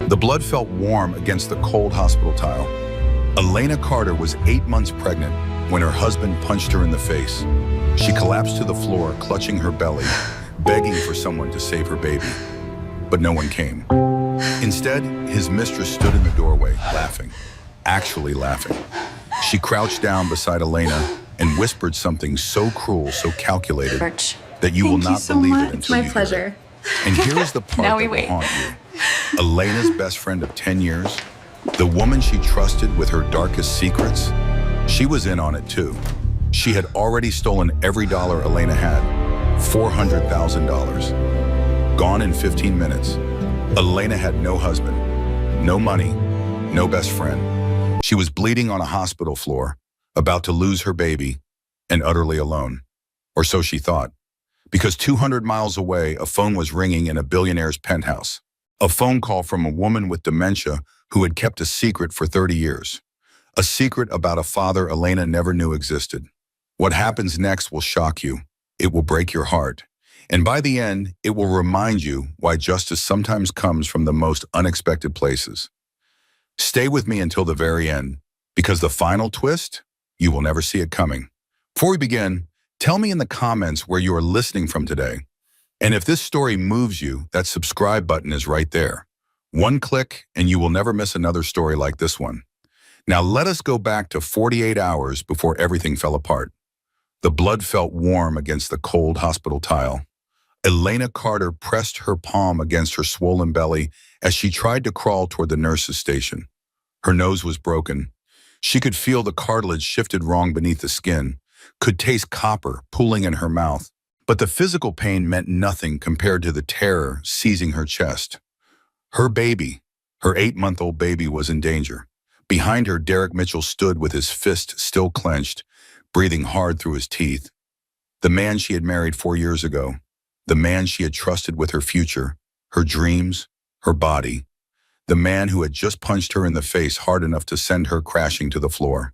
The blood felt warm against the cold hospital tile. Elena Carter was 8 months pregnant when her husband punched her in the face. She collapsed to the floor, clutching her belly, begging for someone to save her baby. But no one came. Instead, his mistress stood in the doorway, laughing. Actually laughing. She crouched down beside Elena and whispered something so cruel, so calculated, that you will not believe it until you hear it. My pleasure. And here is the part that will haunt you. Elena's best friend of 10 years, the woman she trusted with her darkest secrets, she was in on it too. She had already stolen every dollar Elena had, $400,000. Gone in 15 minutes. Elena had no husband, no money, no best friend. She was bleeding on a hospital floor, about to lose her baby, and utterly alone. Or so she thought. Because 200 miles away, a phone was ringing in a billionaire's penthouse. A phone call from a woman with dementia who had kept a secret for 30 years. A secret about a father Elena never knew existed. What happens next will shock you. It will break your heart. And by the end, it will remind you why justice sometimes comes from the most unexpected places. Stay with me until the very end, because the final twist, you will never see it coming. Before we begin, tell me in the comments where you are listening from today. And if this story moves you, that subscribe button is right there. One click and you will never miss another story like this one. Now let us go back to 48 hours before everything fell apart. The blood felt warm against the cold hospital tile. Elena Carter pressed her palm against her swollen belly as she tried to crawl toward the nurse's station. Her nose was broken. She could feel the cartilage shifted wrong beneath the skin, could taste copper pooling in her mouth. But the physical pain meant nothing compared to the terror seizing her chest. Her baby, her 8-month-old baby, was in danger. Behind her, Derek Mitchell stood with his fist still clenched, breathing hard through his teeth. The man she had married 4 years ago, the man she had trusted with her future, her dreams, her body, the man who had just punched her in the face hard enough to send her crashing to the floor.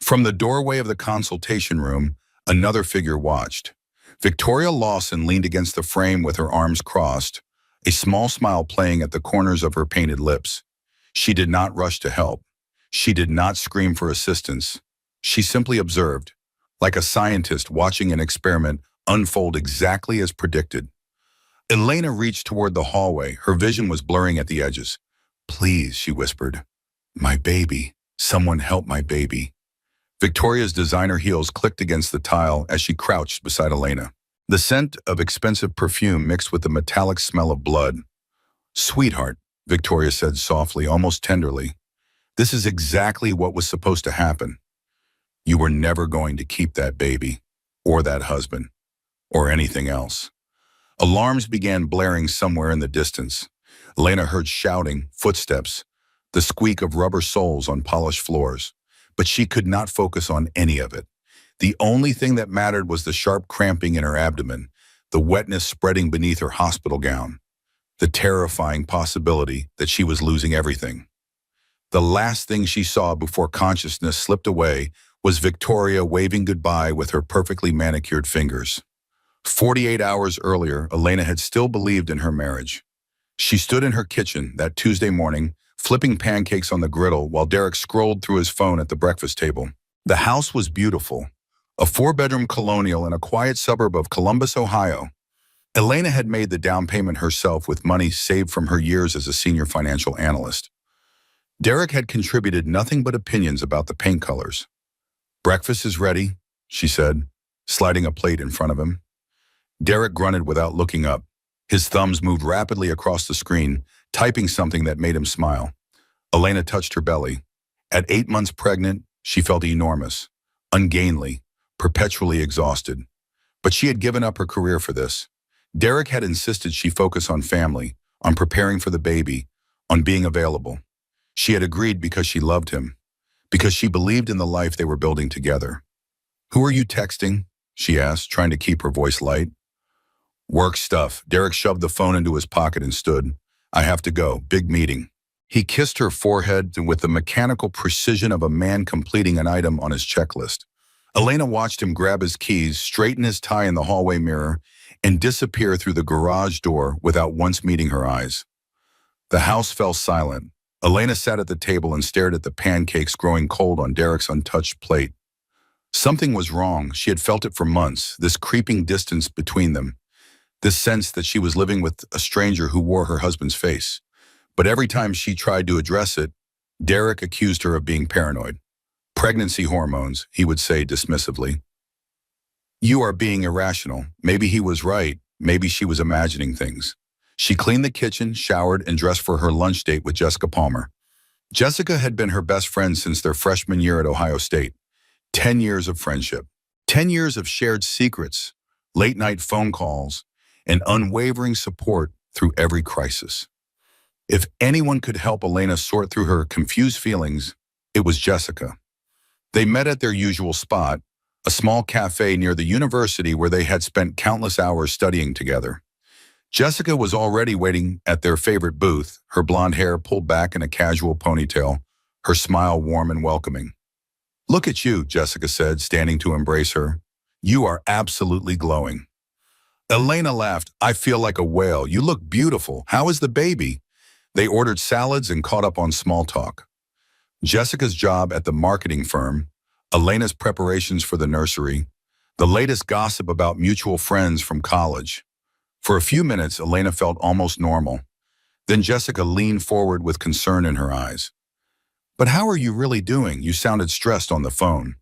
From the doorway of the consultation room, another figure watched. Victoria Lawson leaned against the frame with her arms crossed, a small smile playing at the corners of her painted lips. She did not rush to help. She did not scream for assistance. She simply observed, like a scientist watching an experiment unfold exactly as predicted. Elena reached toward the hallway. Her vision was blurring at the edges. "Please," she whispered. "My baby. Someone help my baby." Victoria's designer heels clicked against the tile as she crouched beside Elena. The scent of expensive perfume mixed with the metallic smell of blood. "Sweetheart," Victoria said softly, almost tenderly, "this is exactly what was supposed to happen. You were never going to keep that baby, or that husband, or anything else." Alarms began blaring somewhere in the distance. Elena heard shouting, footsteps, the squeak of rubber soles on polished floors, but she could not focus on any of it. The only thing that mattered was the sharp cramping in her abdomen, the wetness spreading beneath her hospital gown, the terrifying possibility that she was losing everything. The last thing she saw before consciousness slipped away was Victoria waving goodbye with her perfectly manicured fingers. 48 hours earlier, Elena had still believed in her marriage. She stood in her kitchen that Tuesday morning, flipping pancakes on the griddle while Derek scrolled through his phone at the breakfast table. The house was beautiful, a 4-bedroom colonial in a quiet suburb of Columbus, Ohio. Elena had made the down payment herself with money saved from her years as a senior financial analyst. Derek had contributed nothing but opinions about the paint colors. "Breakfast is ready," she said, sliding a plate in front of him. Derek grunted without looking up. His thumbs moved rapidly across the screen, typing something that made him smile. Elena touched her belly. At 8 months pregnant, she felt enormous, ungainly, perpetually exhausted. But she had given up her career for this. Derek had insisted she focus on family, on preparing for the baby, on being available. She had agreed because she loved him, because she believed in the life they were building together. "Who are you texting?" she asked, trying to keep her voice light. "Work stuff." Derek shoved the phone into his pocket and stood. "I have to go. Big meeting." He kissed her forehead with the mechanical precision of a man completing an item on his checklist. Elena watched him grab his keys, straighten his tie in the hallway mirror, and disappear through the garage door without once meeting her eyes. The house fell silent. Elena sat at the table and stared at the pancakes growing cold on Derek's untouched plate. Something was wrong. She had felt it for months, this creeping distance between them, this sense that she was living with a stranger who wore her husband's face. But every time she tried to address it, Derek accused her of being paranoid. Pregnancy hormones, he would say dismissively. You are being irrational. Maybe he was right. Maybe she was imagining things. She cleaned the kitchen, showered, and dressed for her lunch date with Jessica Palmer. Jessica had been her best friend since their freshman year at Ohio State. 10 years of friendship. 10 years of shared secrets, late-night phone calls, and unwavering support through every crisis. If anyone could help Elena sort through her confused feelings, it was Jessica. They met at their usual spot, a small cafe near the university where they had spent countless hours studying together. Jessica was already waiting at their favorite booth, her blonde hair pulled back in a casual ponytail, her smile warm and welcoming. Look at you, Jessica said, standing to embrace her. You are absolutely glowing. Elena laughed. I feel like a whale. You look beautiful. How is the baby? They ordered salads and caught up on small talk. Jessica's job at the marketing firm, Elena's preparations for the nursery, the latest gossip about mutual friends from college. For a few minutes, Elena felt almost normal. Then Jessica leaned forward with concern in her eyes. But how are you really doing? You sounded stressed on the phone.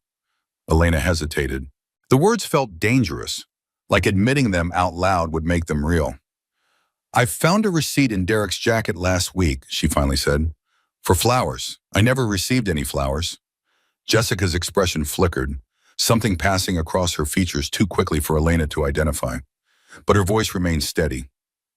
Elena hesitated. The words felt dangerous, like admitting them out loud would make them real. I found a receipt in Derek's jacket last week, she finally said. For flowers. I never received any flowers. Jessica's expression flickered, something passing across her features too quickly for Elena to identify. But her voice remained steady.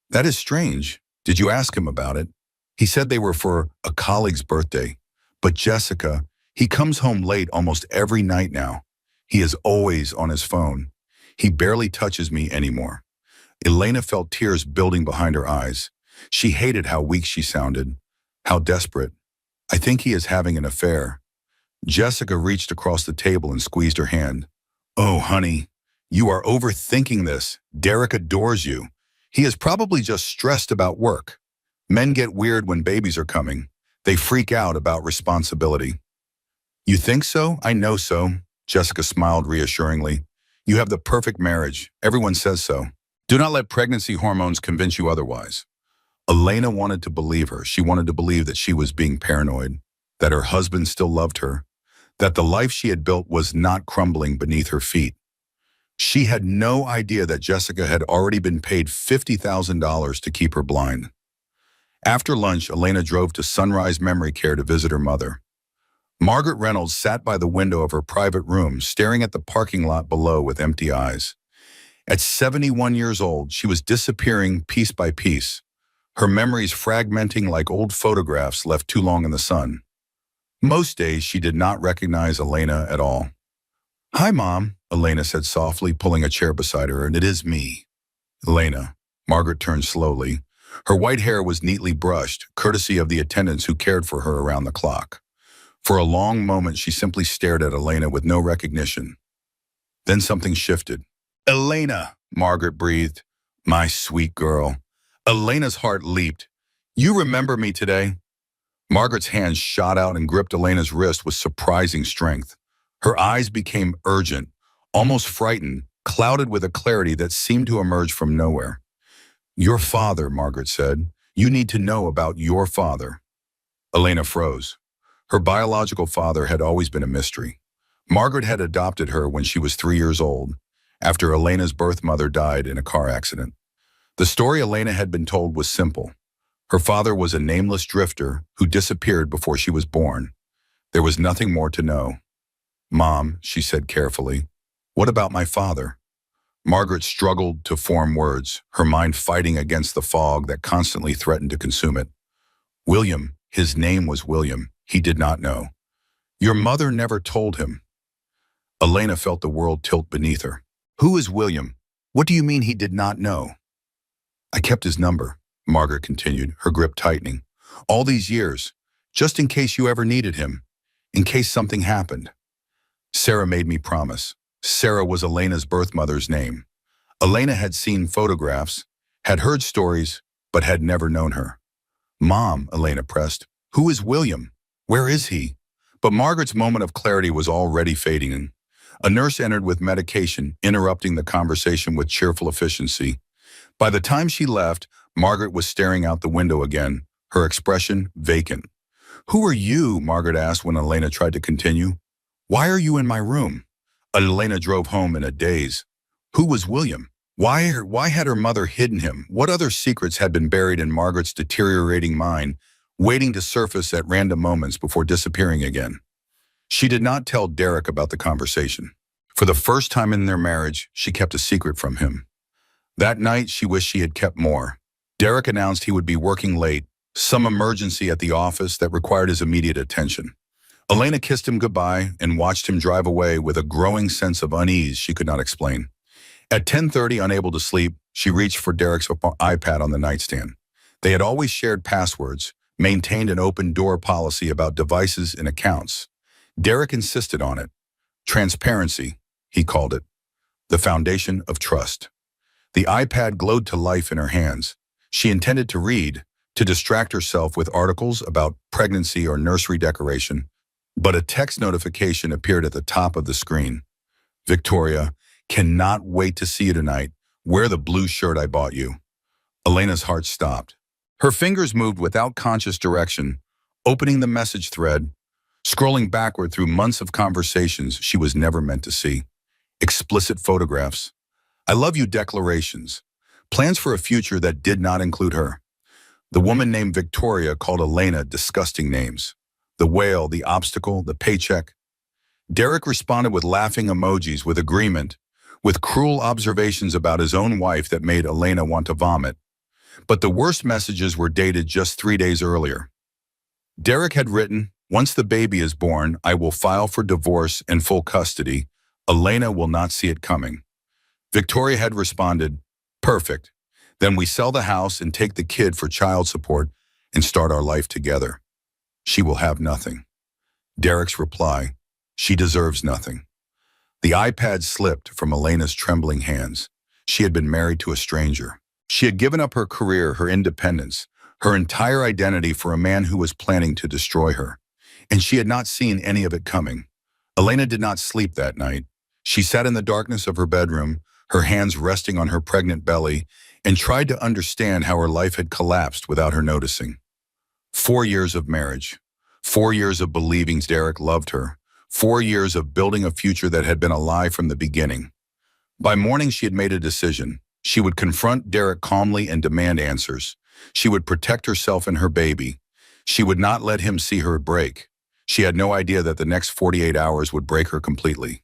That is strange. Did you ask him about it? He said they were for a colleague's birthday. But Jessica, he comes home late almost every night now. He is always on his phone. He barely touches me anymore. Elena felt tears building behind her eyes. She hated how weak she sounded, how desperate. I think he is having an affair. Jessica reached across the table and squeezed her hand. Oh, honey, you are overthinking this. Derek adores you. He is probably just stressed about work. Men get weird when babies are coming. They freak out about responsibility. You think so? I know so. Jessica smiled reassuringly. You have the perfect marriage. Everyone says so. Do not let pregnancy hormones convince you otherwise. Elena wanted to believe her. She wanted to believe that she was being paranoid, that her husband still loved her, that the life she had built was not crumbling beneath her feet. She had no idea that Jessica had already been paid $50,000 to keep her blind. After lunch, Elena drove to Sunrise Memory Care to visit her mother. Margaret Reynolds sat by the window of her private room, staring at the parking lot below with empty eyes. At 71 years old, she was disappearing piece by piece, her memories fragmenting like old photographs left too long in the sun. Most days, she did not recognize Elena at all. Hi, Mom, Elena said softly, pulling a chair beside her, and it is me. Elena. Margaret turned slowly. Her white hair was neatly brushed, courtesy of the attendants who cared for her around the clock. For a long moment, she simply stared at Elena with no recognition. Then something shifted. Elena, Margaret breathed. My sweet girl. Elena's heart leaped. You remember me today? Margaret's hands shot out and gripped Elena's wrist with surprising strength. Her eyes became urgent, almost frightened, clouded with a clarity that seemed to emerge from nowhere. Your father, Margaret said. You need to know about your father. Elena froze. Her biological father had always been a mystery. Margaret had adopted her when she was 3 years old, after Elena's birth mother died in a car accident. The story Elena had been told was simple. Her father was a nameless drifter who disappeared before she was born. There was nothing more to know. Mom, she said carefully, what about my father? Margaret struggled to form words, her mind fighting against the fog that constantly threatened to consume it. William, his name was William. He did not know. Your mother never told him. Elena felt the world tilt beneath her. Who is William? What do you mean he did not know? I kept his number, Margaret continued, her grip tightening. All these years, just in case you ever needed him, in case something happened. Sarah made me promise. Sarah was Elena's birth mother's name. Elena had seen photographs, had heard stories, but had never known her. Mom, Elena pressed. Who is William? Where is he? But Margaret's moment of clarity was already fading. A nurse entered with medication, interrupting the conversation with cheerful efficiency. By the time she left, Margaret was staring out the window again, her expression vacant. Who are you? Margaret asked when Elena tried to continue. Why are you in my room? Elena drove home in a daze. Who was William? Why had her mother hidden him? What other secrets had been buried in Margaret's deteriorating mind, waiting to surface at random moments before disappearing again? She did not tell Derek about the conversation. For the first time in their marriage, she kept a secret from him. That night, she wished she had kept more. Derek announced he would be working late, some emergency at the office that required his immediate attention. Elena kissed him goodbye and watched him drive away with a growing sense of unease she could not explain. At 10:30, unable to sleep, she reached for Derek's iPad on the nightstand. They had always shared passwords, maintained an open door policy about devices and accounts. Derek insisted on it. Transparency, he called it. The foundation of trust. The iPad glowed to life in her hands. She intended to read, to distract herself with articles about pregnancy or nursery decoration, but a text notification appeared at the top of the screen. Victoria, cannot wait to see you tonight. Wear the blue shirt I bought you. Elena's heart stopped. Her fingers moved without conscious direction, opening the message thread, scrolling backward through months of conversations she was never meant to see. Explicit photographs. I love you declarations. Plans for a future that did not include her. The woman named Victoria called Elena disgusting names. The whale, the obstacle, the paycheck. Derek responded with laughing emojis, with agreement, with cruel observations about his own wife that made Elena want to vomit. But the worst messages were dated just 3 days earlier. Derek had written, once the baby is born, I will file for divorce and full custody. Elena will not see it coming. Victoria had responded, perfect. Then we sell the house and take the kid for child support and start our life together. She will have nothing. Derek's reply, she deserves nothing. The iPad slipped from Elena's trembling hands. She had been married to a stranger. She had given up her career, her independence, her entire identity for a man who was planning to destroy her. And she had not seen any of it coming. Elena did not sleep that night. She sat in the darkness of her bedroom, her hands resting on her pregnant belly, and tried to understand how her life had collapsed without her noticing. 4 years of marriage. 4 years of believing Derek loved her. 4 years of building a future that had been a lie from the beginning. By morning, she had made a decision. She would confront Derek calmly and demand answers. She would protect herself and her baby. She would not let him see her break. She had no idea that the next 48 hours would break her completely.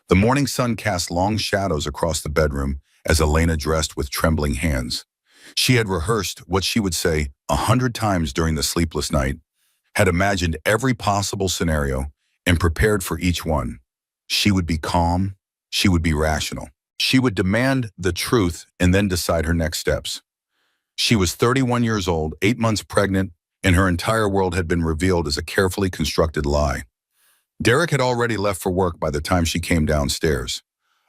The morning sun cast long shadows across the bedroom as Elena dressed with trembling hands. She had rehearsed what she would say 100 times during the sleepless night, had imagined every possible scenario, and prepared for each one. She would be calm. She would be rational. She would demand the truth and then decide her next steps. She was 31 years old, 8 months pregnant, and her entire world had been revealed as a carefully constructed lie. Derek had already left for work by the time she came downstairs.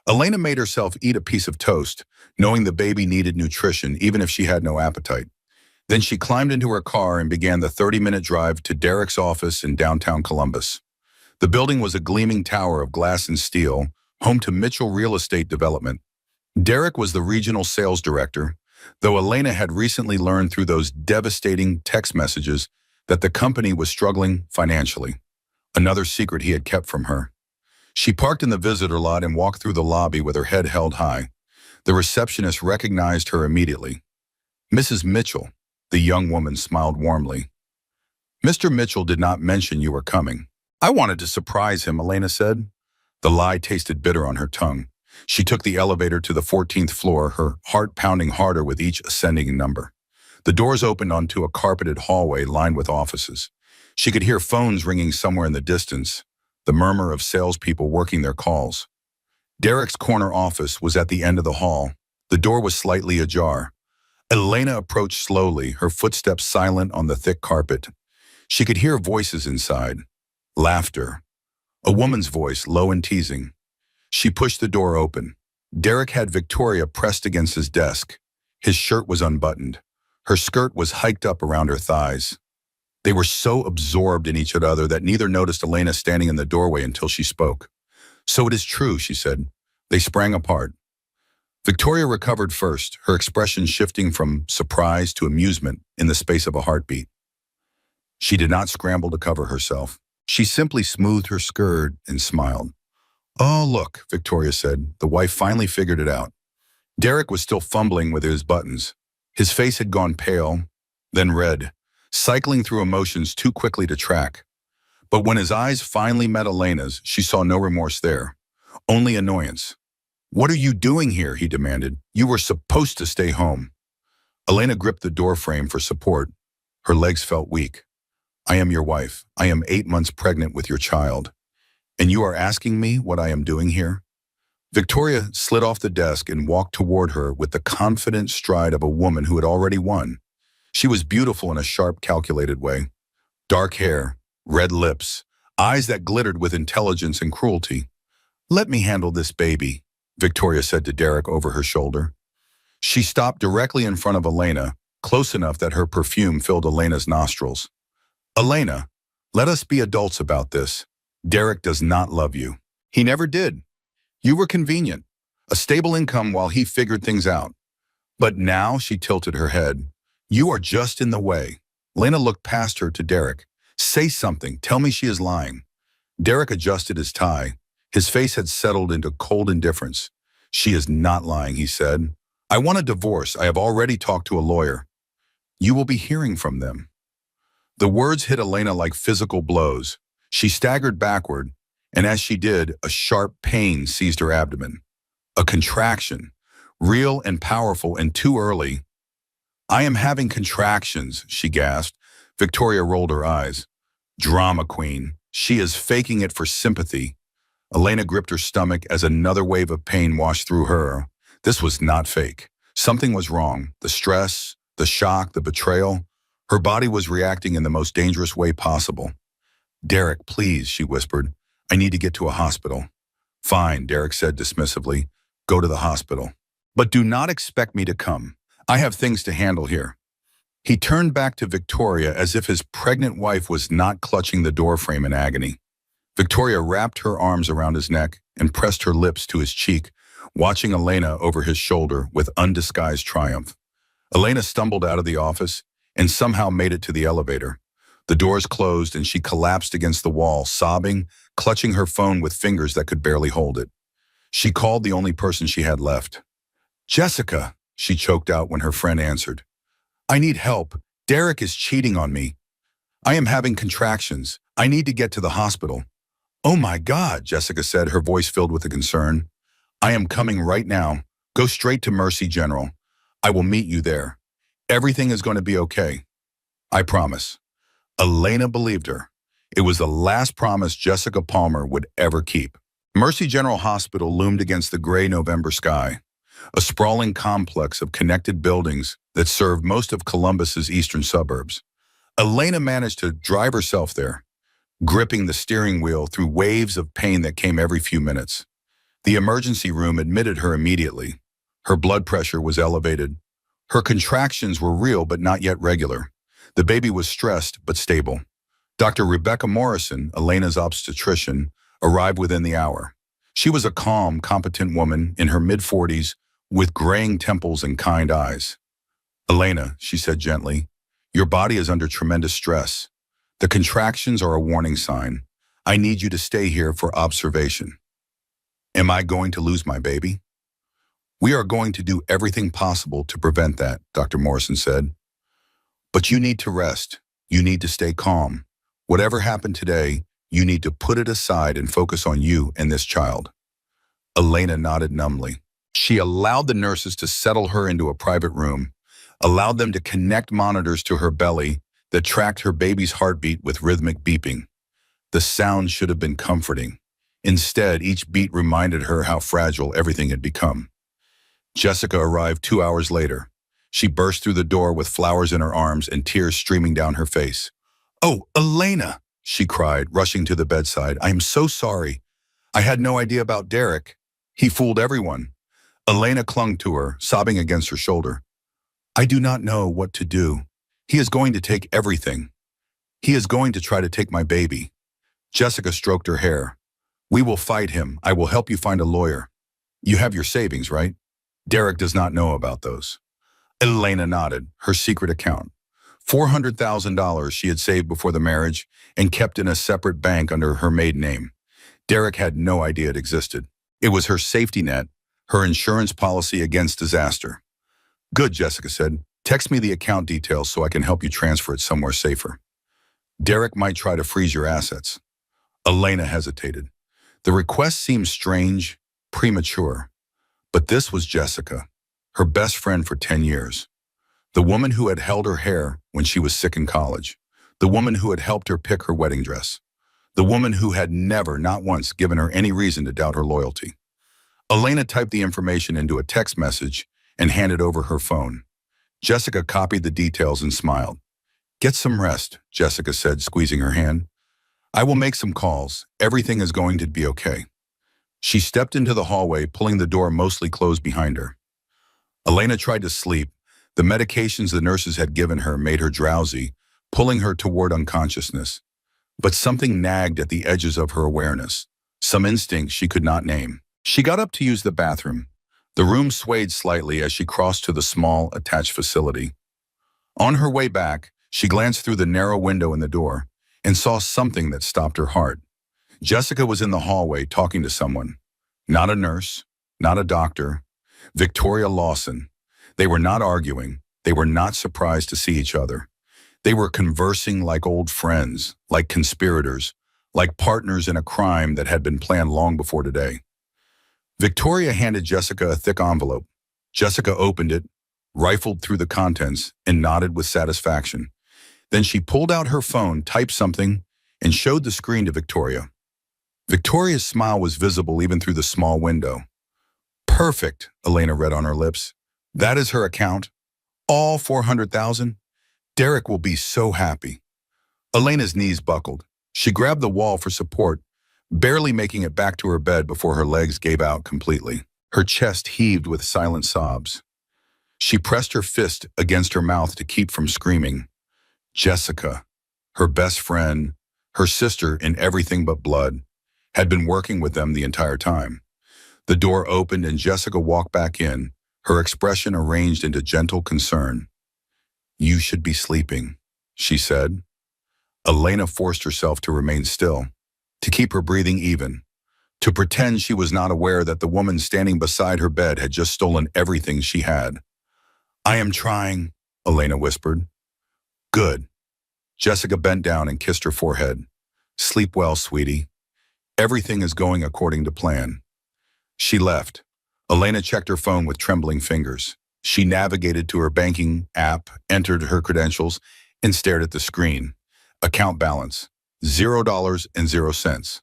Elena made herself eat a piece of toast, knowing the baby needed nutrition even if she had no appetite. Then she climbed into her car and began the 30-minute drive to Derek's office in downtown Columbus. The building was a gleaming tower of glass and steel, home to Mitchell Real Estate Development. Derek was the regional sales director, though Elena had recently learned through those devastating text messages that the company was struggling financially. Another secret he had kept from her. She parked in the visitor lot and walked through the lobby with her head held high. The receptionist recognized her immediately. Mrs. Mitchell, the young woman smiled warmly. Mr. Mitchell did not mention you were coming. I wanted to surprise him, Elena said. The lie tasted bitter on her tongue. She took the elevator to the 14th floor, her heart pounding harder with each ascending number. The doors opened onto a carpeted hallway lined with offices. She could hear phones ringing somewhere in the distance, the murmur of salespeople working their calls. Derek's corner office was at the end of the hall. The door was slightly ajar. Elena approached slowly, her footsteps silent on the thick carpet. She could hear voices inside. Laughter. A woman's voice, low and teasing. She pushed the door open. Derek had Victoria pressed against his desk. His shirt was unbuttoned. Her skirt was hiked up around her thighs. They were so absorbed in each other that neither noticed Elena standing in the doorway until she spoke. "So it is true," she said. They sprang apart. Victoria recovered first, her expression shifting from surprise to amusement in the space of a heartbeat. She did not scramble to cover herself. She simply smoothed her skirt and smiled. "Oh, look," Victoria said. The wife finally figured it out. Derek was still fumbling with his buttons. His face had gone pale, then red, cycling through emotions too quickly to track. But when his eyes finally met Elena's, she saw no remorse there, only annoyance. "What are you doing here?" he demanded. "You were supposed to stay home." Elena gripped the doorframe for support. Her legs felt weak. "I am your wife. I am 8 months pregnant with your child. And you are asking me what I am doing here?" Victoria slid off the desk and walked toward her with the confident stride of a woman who had already won. She was beautiful in a sharp, calculated way. Dark hair, red lips, eyes that glittered with intelligence and cruelty. "Let me handle this baby," Victoria said to Derek over her shoulder. She stopped directly in front of Elena, close enough that her perfume filled Elena's nostrils. "Elena, let us be adults about this. Derek does not love you. He never did. You were convenient, a stable income while he figured things out. But now," she tilted her head, "you are just in the way." Elena looked past her to Derek. "Say something. Tell me she is lying." Derek adjusted his tie. His face had settled into cold indifference. "She is not lying," he said. "I want a divorce. I have already talked to a lawyer." "You will be hearing from them." The words hit Elena like physical blows. She staggered backward, and as she did, a sharp pain seized her abdomen. A contraction, real and powerful and too early. "I am having contractions," she gasped. Victoria rolled her eyes. "Drama queen. She is faking it for sympathy." Elena gripped her stomach as another wave of pain washed through her. This was not fake. Something was wrong. The stress, the shock, the betrayal. Her body was reacting in the most dangerous way possible. "Derek, please," she whispered. "I need to get to a hospital." "Fine," Derek said dismissively. "Go to the hospital. But do not expect me to come. I have things to handle here." He turned back to Victoria as if his pregnant wife was not clutching the doorframe in agony. Victoria wrapped her arms around his neck and pressed her lips to his cheek, watching Elena over his shoulder with undisguised triumph. Elena stumbled out of the office and somehow made it to the elevator. The doors closed and she collapsed against the wall, sobbing, clutching her phone with fingers that could barely hold it. She called the only person she had left. "Jessica," she choked out when her friend answered. "I need help. Derek is cheating on me. I am having contractions. I need to get to the hospital." "Oh my God," Jessica said, her voice filled with a concern. "I am coming right now. Go straight to Mercy General. I will meet you there. Everything is going to be okay. I promise." Elena believed her. It was the last promise Jessica Palmer would ever keep. Mercy General Hospital loomed against the gray November sky, a sprawling complex of connected buildings that served most of Columbus's eastern suburbs. Elena managed to drive herself there, gripping the steering wheel through waves of pain that came every few minutes. The emergency room admitted her immediately. Her blood pressure was elevated. Her contractions were real but not yet regular. The baby was stressed but stable. Dr. Rebecca Morrison, Elena's obstetrician, arrived within the hour. She was a calm, competent woman in her mid-40s with graying temples and kind eyes. "Elena," she said gently, "your body is under tremendous stress. The contractions are a warning sign. I need you to stay here for observation." "Am I going to lose my baby?" "We are going to do everything possible to prevent that," Dr. Morrison said. "But you need to rest. You need to stay calm. Whatever happened today, you need to put it aside and focus on you and this child." Elena nodded numbly. She allowed the nurses to settle her into a private room, allowed them to connect monitors to her belly that tracked her baby's heartbeat with rhythmic beeping. The sound should have been comforting. Instead, each beat reminded her how fragile everything had become. Jessica arrived 2 hours later. She burst through the door with flowers in her arms and tears streaming down her face. "Oh, Elena," she cried, rushing to the bedside. "I am so sorry. I had no idea about Derek. He fooled everyone." Elena clung to her, sobbing against her shoulder. I do not know what to do. He is going to take everything. He is going to try to take my baby. Jessica stroked her hair. We will fight him. I will help you find a lawyer. You have your savings, right? Derek does not know about those. Elena nodded, her secret account. $400,000 she had saved before the marriage and kept in a separate bank under her maiden name. Derek had no idea it existed. It was her safety net, her insurance policy against disaster. Good, Jessica said. Text me the account details so I can help you transfer it somewhere safer. Derek might try to freeze your assets. Elena hesitated. The request seemed strange, premature. But this was Jessica, her best friend for 10 years. The woman who had held her hair when she was sick in college. The woman who had helped her pick her wedding dress. The woman who had never, not once, given her any reason to doubt her loyalty. Elena typed the information into a text message and handed over her phone. Jessica copied the details and smiled. Get some rest, Jessica said, squeezing her hand. I will make some calls. Everything is going to be okay. She stepped into the hallway, pulling the door mostly closed behind her. Elena tried to sleep. The medications the nurses had given her made her drowsy, pulling her toward unconsciousness. But something nagged at the edges of her awareness, some instinct she could not name. She got up to use the bathroom. The room swayed slightly as she crossed to the small, attached facility. On her way back, she glanced through the narrow window in the door and saw something that stopped her heart. Jessica was in the hallway talking to someone. Not a nurse, not a doctor. Victoria Lawson. They were not arguing. They were not surprised to see each other. They were conversing like old friends, like conspirators, like partners in a crime that had been planned long before today. Victoria handed Jessica a thick envelope. Jessica opened it, rifled through the contents, and nodded with satisfaction. Then she pulled out her phone, typed something, and showed the screen to Victoria. Victoria's smile was visible even through the small window. Perfect, Elena read on her lips. That is her account. All 400,000. Derek will be so happy. Elena's knees buckled. She grabbed the wall for support, barely making it back to her bed before her legs gave out completely. Her chest heaved with silent sobs. She pressed her fist against her mouth to keep from screaming. Jessica, her best friend, her sister in everything but blood, had been working with them the entire time. The door opened and Jessica walked back in, her expression arranged into gentle concern. You should be sleeping, she said. Elena forced herself to remain still, to keep her breathing even, to pretend she was not aware that the woman standing beside her bed had just stolen everything she had. I am trying, Elena whispered. Good. Jessica bent down and kissed her forehead. Sleep well, sweetie. Everything is going according to plan. She left. Elena checked her phone with trembling fingers. She navigated to her banking app, entered her credentials, and stared at the screen. Account balance, $0.00.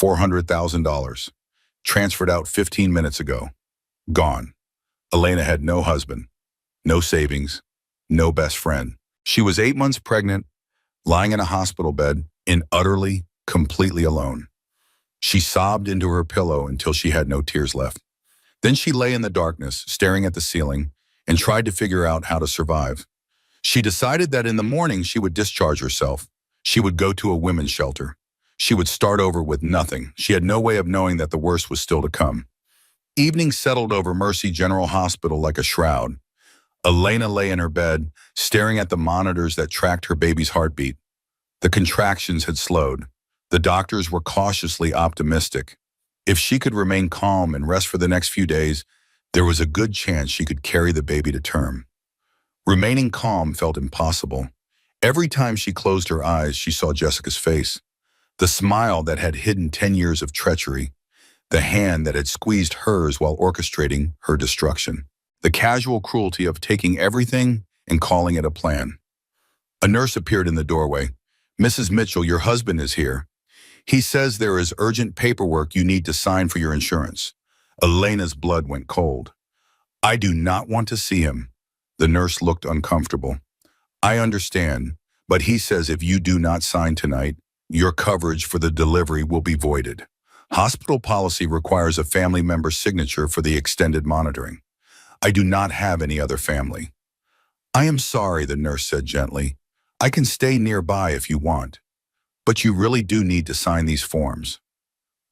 $400,000. Transferred out 15 minutes ago. Gone. Elena had no husband, no savings, no best friend. She was 8 months pregnant, lying in a hospital bed, and utterly, completely alone. She sobbed into her pillow until she had no tears left. Then she lay in the darkness, staring at the ceiling, and tried to figure out how to survive. She decided that in the morning she would discharge herself. She would go to a women's shelter. She would start over with nothing. She had no way of knowing that the worst was still to come. Evening settled over Mercy General Hospital like a shroud. Elena lay in her bed, staring at the monitors that tracked her baby's heartbeat. The contractions had slowed. The doctors were cautiously optimistic. If she could remain calm and rest for the next few days, there was a good chance she could carry the baby to term. Remaining calm felt impossible. Every time she closed her eyes, she saw Jessica's face. The smile that had hidden 10 years of treachery. The hand that had squeezed hers while orchestrating her destruction. The casual cruelty of taking everything and calling it a plan. A nurse appeared in the doorway. Mrs. Mitchell, your husband is here. He says there is urgent paperwork you need to sign for your insurance. Elena's blood went cold. I do not want to see him. The nurse looked uncomfortable. I understand, but he says if you do not sign tonight, your coverage for the delivery will be voided. Hospital policy requires a family member's signature for the extended monitoring. I do not have any other family. I am sorry, the nurse said gently. I can stay nearby if you want, but you really do need to sign these forms.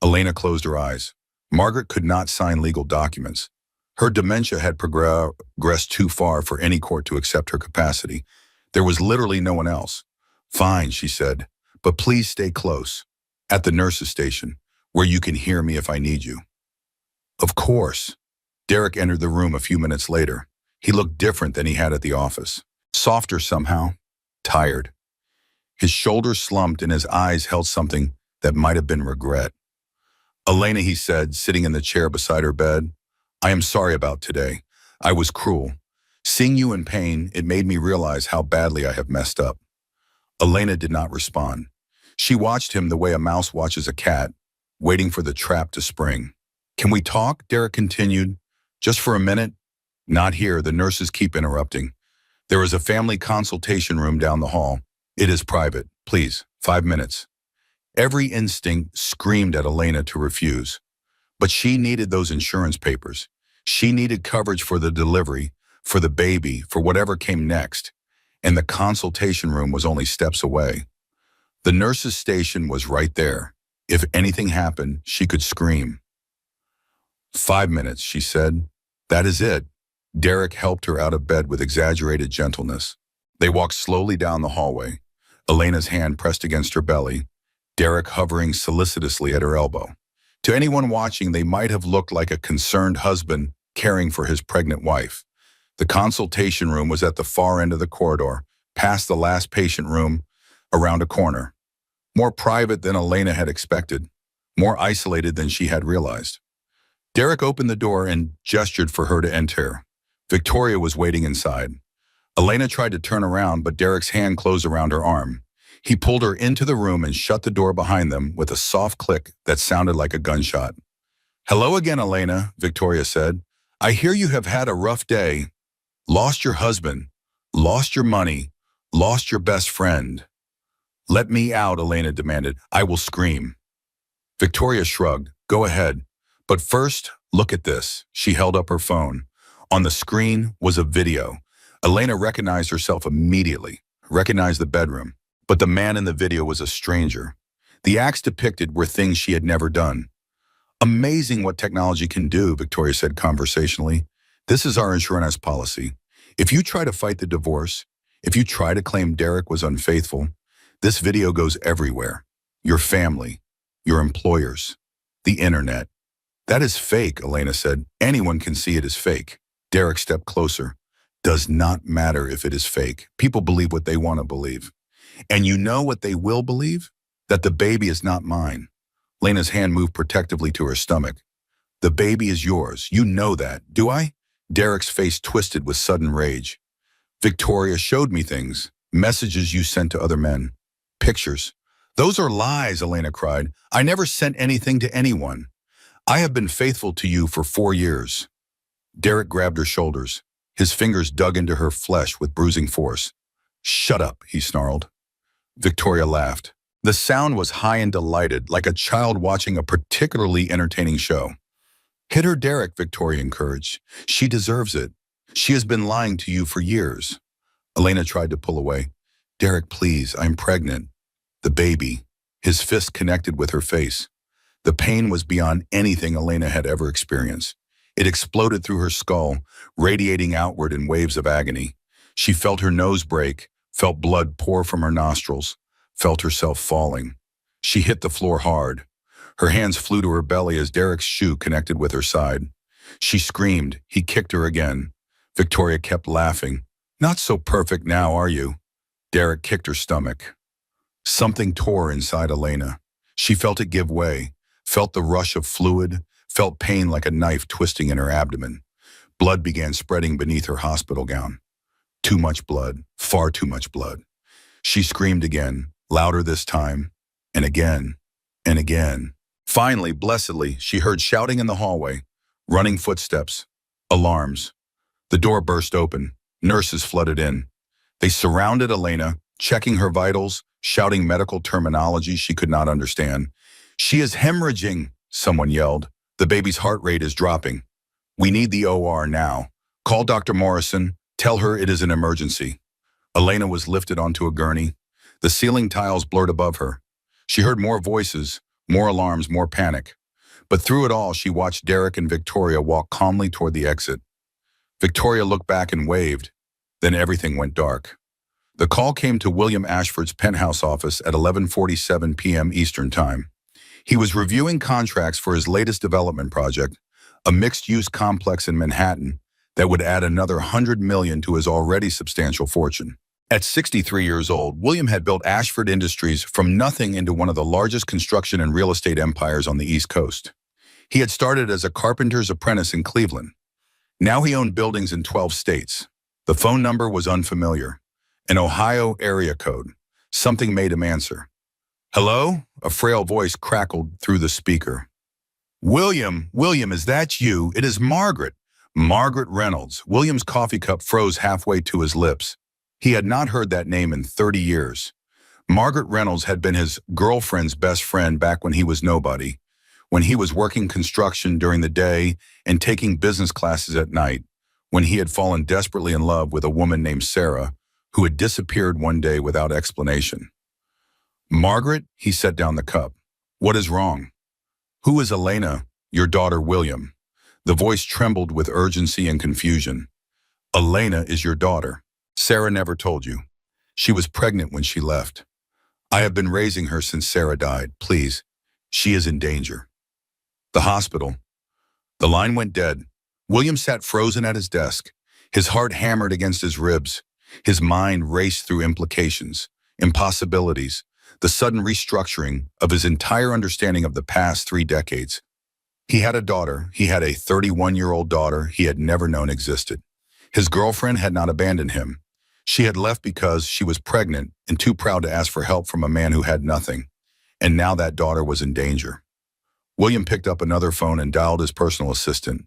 Elena closed her eyes. Margaret could not sign legal documents. Her dementia had progressed too far for any court to accept her capacity. There was literally no one else. Fine, she said, but please stay close. At the nurse's station, where you can hear me if I need you. Of course. Derek entered the room a few minutes later. He looked different than he had at the office. Softer somehow. Tired. His shoulders slumped and his eyes held something that might have been regret. Elena, he said, sitting in the chair beside her bed, I am sorry about today. I was cruel. Seeing you in pain, it made me realize how badly I have messed up. Elena did not respond. She watched him the way a mouse watches a cat, waiting for the trap to spring. Can we talk? Derek continued. Just for a minute? Not here, the nurses keep interrupting. There is a family consultation room down the hall. It is private. Please, 5 minutes. Every instinct screamed at Elena to refuse. But she needed those insurance papers. She needed coverage for the delivery, for the baby, for whatever came next. And the consultation room was only steps away. The nurse's station was right there. If anything happened, she could scream. 5 minutes, she said. That is it. Derek helped her out of bed with exaggerated gentleness. They walked slowly down the hallway, Elena's hand pressed against her belly, Derek hovering solicitously at her elbow. To anyone watching, they might have looked like a concerned husband caring for his pregnant wife. The consultation room was at the far end of the corridor, past the last patient room, around a corner. More private than Elena had expected, more isolated than she had realized. Derek opened the door and gestured for her to enter. Victoria was waiting inside. Elena tried to turn around, but Derek's hand closed around her arm. He pulled her into the room and shut the door behind them with a soft click that sounded like a gunshot. Hello again, Elena, Victoria said. I hear you have had a rough day. Lost your husband, lost your money, lost your best friend. Let me out, Elena demanded. I will scream. Victoria shrugged. Go ahead. But first, look at this. She held up her phone. On the screen was a video. Elena recognized herself immediately, recognized the bedroom. But the man in the video was a stranger. The acts depicted were things she had never done. Amazing what technology can do, Victoria said conversationally. This is our insurance policy. If you try to fight the divorce, if you try to claim Derek was unfaithful, this video goes everywhere. Your family, your employers, the internet. That is fake, Elena said. Anyone can see it is fake. Derek stepped closer. Does not matter if it is fake. People believe what they want to believe. And you know what they will believe? That the baby is not mine. Lena's hand moved protectively to her stomach. The baby is yours. You know that, do I? Derek's face twisted with sudden rage. Victoria showed me things. Messages you sent to other men. Pictures. Those are lies, Elena cried. I never sent anything to anyone. I have been faithful to you for 4 years. Derek grabbed her shoulders. His fingers dug into her flesh with bruising force. Shut up, he snarled. Victoria laughed. The sound was high and delighted, like a child watching a particularly entertaining show. Hit her, Derek, Victoria encouraged. She deserves it. She has been lying to you for years. Elena tried to pull away. Derek, please, I'm pregnant. The baby. His fist connected with her face. The pain was beyond anything Elena had ever experienced. It exploded through her skull, radiating outward in waves of agony. She felt her nose break, felt blood pour from her nostrils, felt herself falling. She hit the floor hard. Her hands flew to her belly as Derek's shoe connected with her side. She screamed. He kicked her again. Victoria kept laughing. Not so perfect now, are you? Derek kicked her stomach. Something tore inside Elena. She felt it give way, felt the rush of fluid, felt pain like a knife twisting in her abdomen. Blood began spreading beneath her hospital gown. Too much blood, far too much blood. She screamed again, louder this time, and again, and again. Finally, blessedly, she heard shouting in the hallway, running footsteps, alarms. The door burst open. Nurses flooded in. They surrounded Elena, checking her vitals, shouting medical terminology she could not understand. She is hemorrhaging, someone yelled. The baby's heart rate is dropping. We need the OR now. Call Dr. Morrison. Tell her it is an emergency. Elena was lifted onto a gurney. The ceiling tiles blurred above her. She heard more voices, more alarms, more panic. But through it all, she watched Derek and Victoria walk calmly toward the exit. Victoria looked back and waved. Then everything went dark. The call came to William Ashford's penthouse office at 11:47 p.m. Eastern Time. He was reviewing contracts for his latest development project, a mixed-use complex in Manhattan that would add another $100 million to his already substantial fortune. At 63 years old, William had built Ashford Industries from nothing into one of the largest construction and real estate empires on the East Coast. He had started as a carpenter's apprentice in Cleveland. Now he owned buildings in 12 states. The phone number was unfamiliar. An Ohio area code. Something made him answer. "Hello?" A frail voice crackled through the speaker. William, is that you? It is Margaret. Margaret Reynolds." William's coffee cup froze halfway to his lips. He had not heard that name in 30 years. Margaret Reynolds had been his girlfriend's best friend back when he was nobody, when he was working construction during the day and taking business classes at night, when he had fallen desperately in love with a woman named Sarah, who had disappeared one day without explanation. "Margaret," he set down the cup. "What is wrong?" "Who is Elena, your daughter William?" The voice trembled with urgency and confusion. "Elena is your daughter. Sarah never told you. She was pregnant when she left. I have been raising her since Sarah died. Please, she is in danger." The hospital. The line went dead. William sat frozen at his desk. His heart hammered against his ribs. His mind raced through implications, impossibilities, the sudden restructuring of his entire understanding of the past 3 decades. He had a daughter. He had a 31-year-old daughter he had never known existed. His girlfriend had not abandoned him. She had left because she was pregnant and too proud to ask for help from a man who had nothing. And now that daughter was in danger. William picked up another phone and dialed his personal assistant.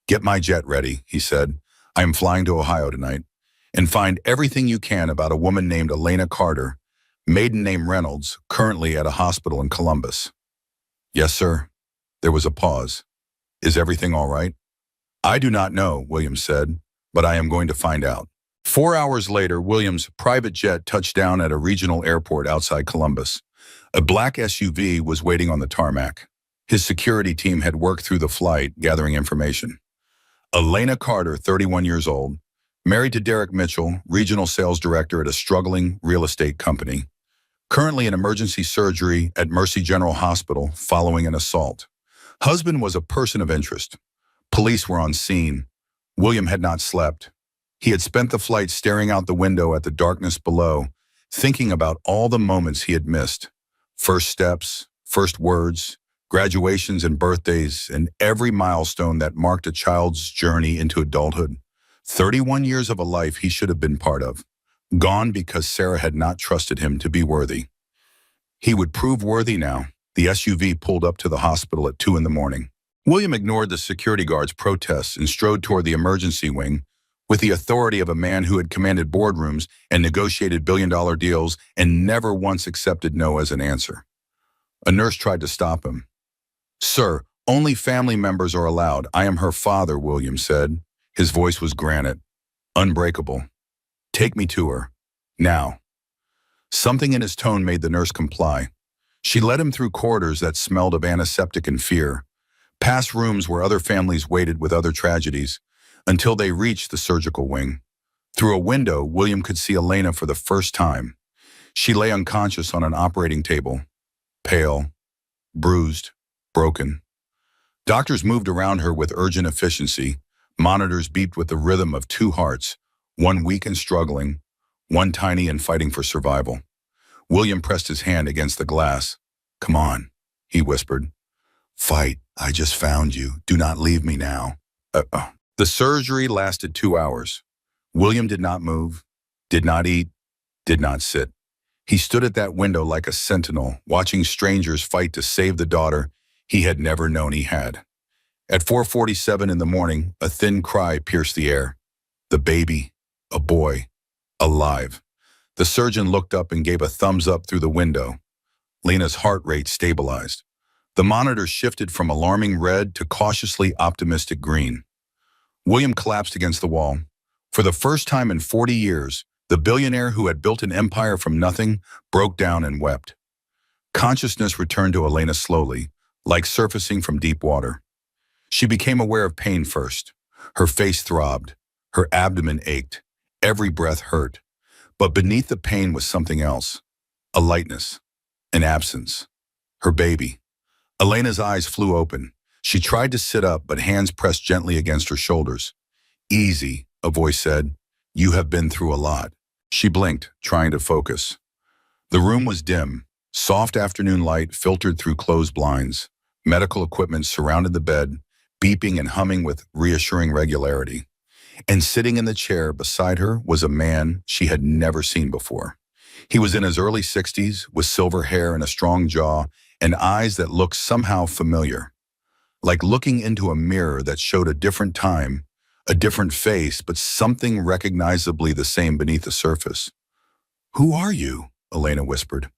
"Get my jet ready," he said. "I am flying to Ohio tonight. And find everything you can about a woman named Elena Carter, maiden name Reynolds, currently at a hospital in Columbus." "Yes, sir." There was a pause. "Is everything all right?" "I do not know," William said, "but I am going to find out." 4 hours later, William's private jet touched down at a regional airport outside Columbus. A black SUV was waiting on the tarmac. His security team had worked through the flight, gathering information. Elena Carter, 31 years old, married to Derek Mitchell, regional sales director at a struggling real estate company. Currently in emergency surgery at Mercy General Hospital following an assault. Husband was a person of interest. Police were on scene. William had not slept. He had spent the flight staring out the window at the darkness below, thinking about all the moments he had missed. First steps, first words, graduations and birthdays, and every milestone that marked a child's journey into adulthood. 31 years of a life he should have been part of. Gone because Sarah had not trusted him to be worthy. He would prove worthy now. The SUV pulled up to the hospital at 2 in the morning. William ignored the security guard's protests and strode toward the emergency wing with the authority of a man who had commanded boardrooms and negotiated billion-dollar deals and never once accepted no as an answer. A nurse tried to stop him. "Sir, only family members are allowed. I am her father," William said. His voice was granite, unbreakable. "Take me to her. Now." Something in his tone made the nurse comply. She led him through corridors that smelled of antiseptic and fear, past rooms where other families waited with other tragedies, until they reached the surgical wing. Through a window, William could see Elena for the first time. She lay unconscious on an operating table, pale, bruised, broken. Doctors moved around her with urgent efficiency. Monitors beeped with the rhythm of 2 hearts, one weak and struggling, one tiny and fighting for survival. William pressed his hand against the glass. "Come on," he whispered. "Fight. I just found you. Do not leave me now." The surgery lasted 2 hours. William did not move, did not eat, did not sit. He stood at that window like a sentinel, watching strangers fight to save the daughter he had never known he had. At 4:47 in the morning, a thin cry pierced the air. The baby, a boy, alive. The surgeon looked up and gave a thumbs up through the window. Lena's heart rate stabilized. The monitor shifted from alarming red to cautiously optimistic green. William collapsed against the wall. For the first time in 40 years, the billionaire who had built an empire from nothing broke down and wept. Consciousness returned to Elena slowly, like surfacing from deep water. She became aware of pain first. Her face throbbed. Her abdomen ached. Every breath hurt. But beneath the pain was something else. A lightness. An absence. Her baby. Elena's eyes flew open. She tried to sit up, but hands pressed gently against her shoulders. "Easy," a voice said. "You have been through a lot." She blinked, trying to focus. The room was dim. Soft afternoon light filtered through closed blinds. Medical equipment surrounded the bed, beeping and humming with reassuring regularity. And sitting in the chair beside her was a man she had never seen before. He was in his early 60s, with silver hair and a strong jaw, and eyes that looked somehow familiar. Like looking into a mirror that showed a different time, a different face, but something recognizably the same beneath the surface. "Who are you?" Elena whispered.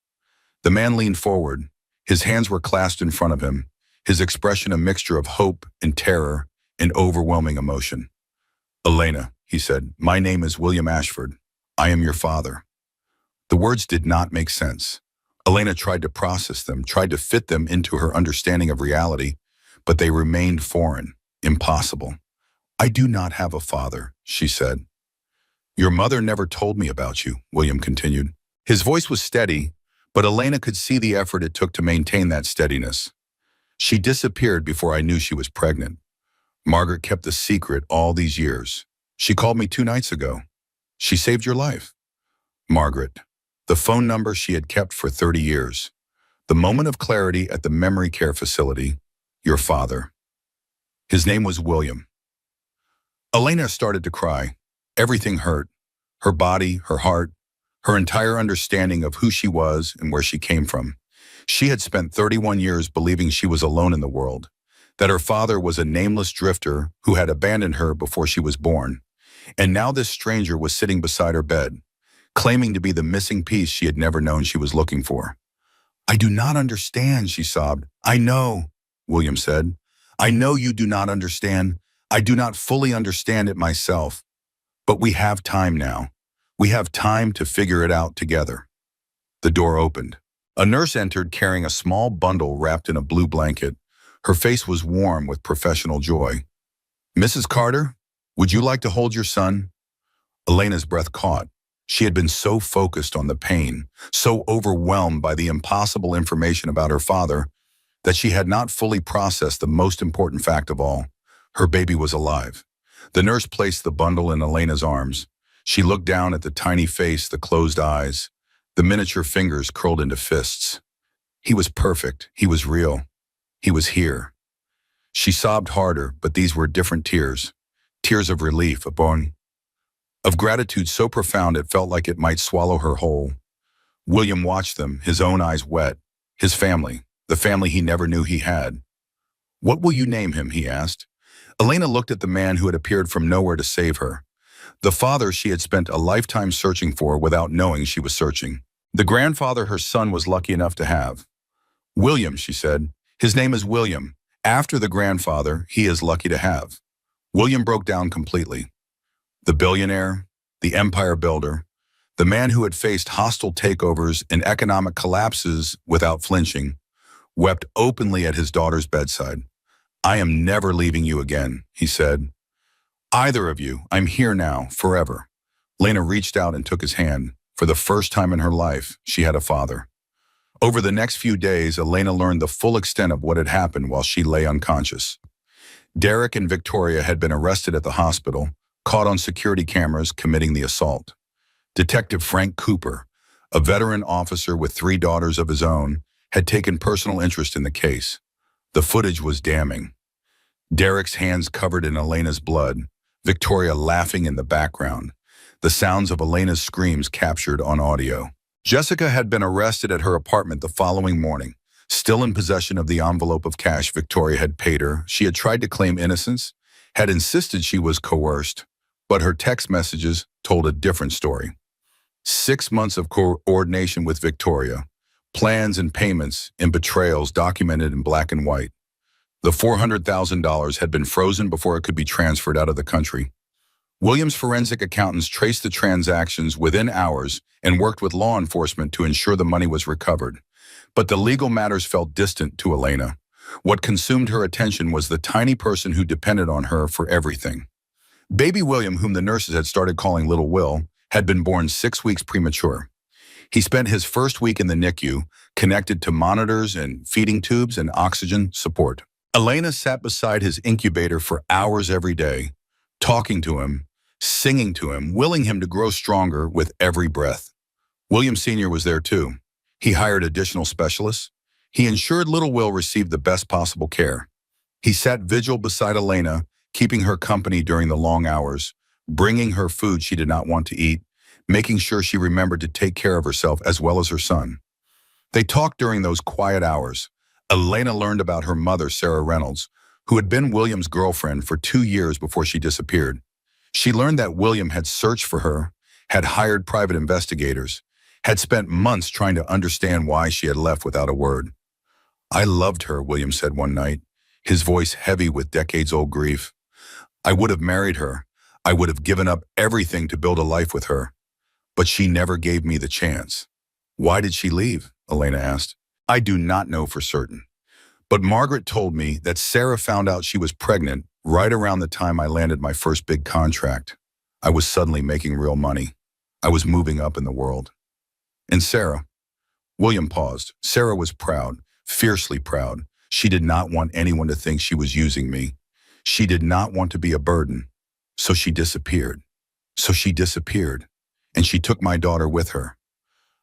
The man leaned forward. His hands were clasped in front of him, his expression a mixture of hope and terror and overwhelming emotion. "Elena," he said, "my name is William Ashford. I am your father." The words did not make sense. Elena tried to process them, tried to fit them into her understanding of reality, but they remained foreign, impossible. "I do not have a father," she said. "Your mother never told me about you," William continued. His voice was steady, but Elena could see the effort it took to maintain that steadiness. "She disappeared before I knew she was pregnant. Margaret kept the secret all these years. She called me 2 nights ago. She saved your life." Margaret. The phone number she had kept for 30 years. The moment of clarity at the memory care facility. Your father. His name was William. Elena started to cry. Everything hurt. Her body, her heart, her entire understanding of who she was and where she came from. She had spent 31 years believing she was alone in the world, that her father was a nameless drifter who had abandoned her before she was born. And now this stranger was sitting beside her bed, claiming to be the missing piece she had never known she was looking for. "I do not understand," she sobbed. "I know," William said. "I know you do not understand. I do not fully understand it myself. But we have time now. We have time to figure it out together." The door opened. A nurse entered carrying a small bundle wrapped in a blue blanket. Her face was warm with professional joy. "Mrs. Carter, would you like to hold your son?" Elena's breath caught. She had been so focused on the pain, so overwhelmed by the impossible information about her father, that she had not fully processed the most important fact of all. Her baby was alive. The nurse placed the bundle in Elena's arms. She looked down at the tiny face, the closed eyes, the miniature fingers curled into fists. He was perfect. He was real. He was here. She sobbed harder, but these were different tears. Tears of relief, of gratitude so profound it felt like it might swallow her whole. William watched them, his own eyes wet. His family, the family he never knew he had. "What will you name him?" he asked. Elena looked at the man who had appeared from nowhere to save her. The father she had spent a lifetime searching for without knowing she was searching. The grandfather her son was lucky enough to have. "William," she said. "His name is William. After the grandfather he is lucky to have." William broke down completely. The billionaire, the empire builder, the man who had faced hostile takeovers and economic collapses without flinching, wept openly at his daughter's bedside. "I am never leaving you again," he said. "Either of you, I'm here now, forever." Lena reached out and took his hand. For the first time in her life, she had a father. Over the next few days, Elena learned the full extent of what had happened while she lay unconscious. Derek and Victoria had been arrested at the hospital, caught on security cameras committing the assault. Detective Frank Cooper, a veteran officer with 3 daughters of his own, had taken personal interest in the case. The footage was damning. Derek's hands covered in Elena's blood, Victoria laughing in the background, the sounds of Elena's screams captured on audio. Jessica had been arrested at her apartment the following morning. Still in possession of the envelope of cash Victoria had paid her, she had tried to claim innocence, had insisted she was coerced, but her text messages told a different story. 6 months of coordination with Victoria, plans and payments and betrayals documented in black and white. The $400,000 had been frozen before it could be transferred out of the country. William's forensic accountants traced the transactions within hours and worked with law enforcement to ensure the money was recovered. But the legal matters felt distant to Elena. What consumed her attention was the tiny person who depended on her for everything. Baby William, whom the nurses had started calling Little Will, had been born 6 weeks premature. He spent his first week in the NICU, connected to monitors and feeding tubes and oxygen support. Elena sat beside his incubator for hours every day, talking to him, singing to him, willing him to grow stronger with every breath. William Sr. was there too. He hired additional specialists. He ensured Little Will received the best possible care. He sat vigil beside Elena, keeping her company during the long hours, bringing her food she did not want to eat, making sure she remembered to take care of herself as well as her son. They talked during those quiet hours. Elena learned about her mother, Sarah Reynolds, who had been William's girlfriend for 2 years before she disappeared. She learned that William had searched for her, had hired private investigators, had spent months trying to understand why she had left without a word. "I loved her," William said one night, his voice heavy with decades-old grief. "I would have married her. I would have given up everything to build a life with her. But she never gave me the chance." "Why did she leave?" Elena asked. "I do not know for certain. But Margaret told me that Sarah found out she was pregnant right around the time I landed my first big contract. I was suddenly making real money. I was moving up in the world. And Sarah?" William paused. "Sarah was proud, fiercely proud. She did not want anyone to think she was using me. She did not want to be a burden. So she disappeared. And she took my daughter with her."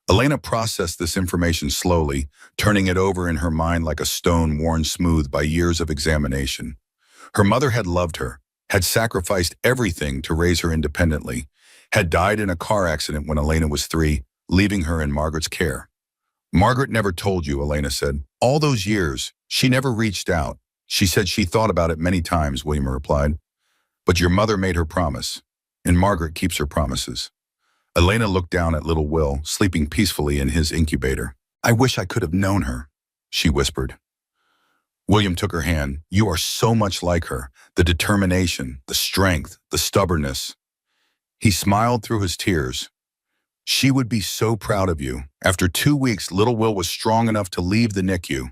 Elena processed this information slowly, turning it over in her mind like a stone worn smooth by years of examination. Her mother had loved her, had sacrificed everything to raise her independently, had died in a car accident when Elena was 3, leaving her in Margaret's care. "Margaret never told you," Elena said. "All those years, she never reached out. She said she thought about it many times," William replied. "But your mother made her promise, and Margaret keeps her promises." Elena looked down at little Will, sleeping peacefully in his incubator. "I wish I could have known her," she whispered. William took her hand. "You are so much like her. The determination, the strength, the stubbornness." He smiled through his tears. "She would be so proud of you." After 2 weeks, little Will was strong enough to leave the NICU.